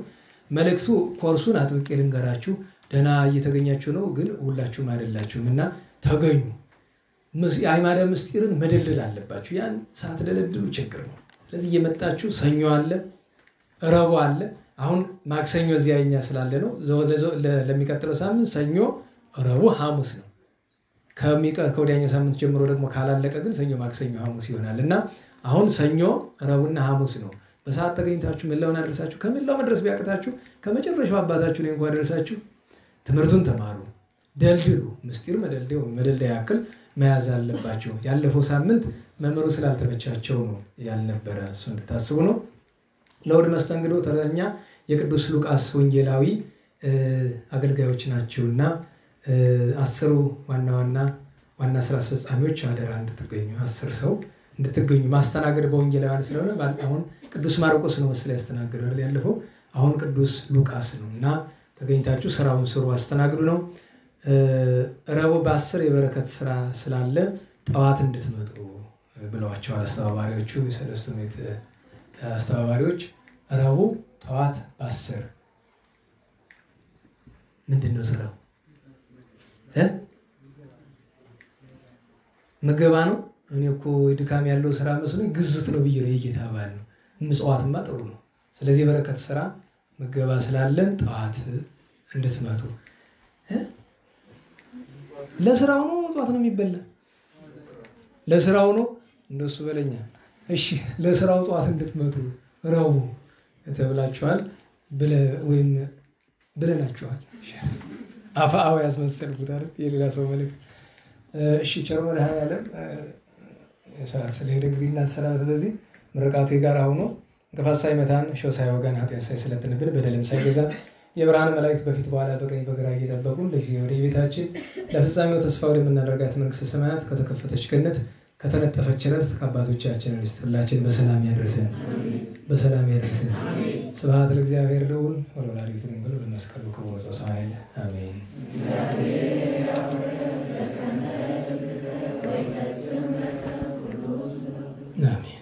መልእክቱ። ኮርሱን አጥብቄ ልንገራችሁ። ደህና እየተገኛችሁ ነው፣ ግን ሁላችሁም አይደላችሁም እና ተገኙ። የአዕማደ ምስጢርን መደለል አለባችሁ። ያን ሳትደለድሉ ችግር ነው። ስለዚህ እየመጣችሁ ሰኞ አለ፣ ረቡዕ አለ። አሁን ማክሰኞ እዚያኛ ስላለ ነው። ለሚቀጥለው ሳምንት ሰኞ፣ ረቡዕ፣ ሐሙስ ነው። ከወዲያኛው ሳምንት ጀምሮ ደግሞ ካላለቀ ግን ሰኞ፣ ማክሰኞ፣ ሐሙስ ይሆናል እና አሁን ሰኞ፣ ረቡዕና ሐሙስ ነው። በሰዓት ተገኝታችሁ ምላውን አድርሳችሁ ከምላው መድረስ ቢያቅታችሁ ከመጨረሻው አባታችሁ ላይ እንኳን አድርሳችሁ ትምህርቱን ተማሩ፣ ደልድሉ። ምስጢር መደልደያ ያክል መያዝ አለባቸው። ያለፈው ሳምንት መምህሩ ስላልተመቻቸው ነው ያልነበረ፣ እሱ እንድታስቡ ነው። ለውድ መስተንግዶ ተረኛ የቅዱስ ሉቃስ ወንጌላዊ አገልጋዮች ናቸውና 10 ዋና ስራ አስፈጻሚዎች አደራ እንድትገኙ 10 ሰው እንድትገኙ። ማስተናገድ በወንጌላውያን ስለሆነ አሁን ቅዱስ ማርቆስ ነው መሰለኝ ያስተናግዳል ያለፈው፣ አሁን ቅዱስ ሉቃስ ነው እና ተገኝታችሁ ስራውን ስሩ፣ አስተናግዱ ነው። ረቡዕ በ10 የበረከት ስራ ስላለ ጠዋት እንድትመጡ ብለዋቸዋል አስተባባሪዎቹ፣ የሰለስቱ ምዕት አስተባባሪዎች። ረቡዕ ጠዋት በ10 ምንድን ነው ስራው? ምገባ ነው። እኔ እኮ ድካም ያለው ስራ መስሎኝ ግዝት ነው ብዬ ነው። የጌታ በዓል ነው። ምጽዋትማ ጥሩ ነው። ስለዚህ የበረከት ስራ ምገባ ስላለን ጠዋት እንድትመጡ። ለስራው ነው ጠዋት ነው የሚበላ? ለስራው ነው እንደሱ በለኛ። እሺ ለስራው ጠዋት እንድትመጡ ረቡዕ ተብላችኋል ወይም ብለናችኋል። አፋአው ያስመሰልኩት አይደል? የሌላ ሰው መልእክት። እሺ ቸር መድኃኔዓለም ሰዓት ስለሄደ እንግዲህ እናሰላም። ስለዚህ ምርቃቱ የጋራ ሆኖ እንቅፋት ሳይመታን እሾህ ሳይወጋን ኃጢአት ሳይሰለጥንብን በደልም ሳይገዛን የብርሃን መላእክት በፊት በኋላ በቀኝ በግራ እየጠበቁ ለጊዜ ወደ ቤታችን ለፍጻሜው ተስፋ ወደምናደርጋት መንግሥተ ሰማያት ከተከፈተች ገነት ከተነጠፈች ዕረፍት ከአባቶቻችን ርስት ሁላችን በሰላም ያደርሰን፣ በሰላም ያደርሰን። ስብሐት ለእግዚአብሔር ልዑል ወለወላዲቱ ድንግል ወለመስቀሉ ክቡር ዘወሳይል አሜን። አሜን።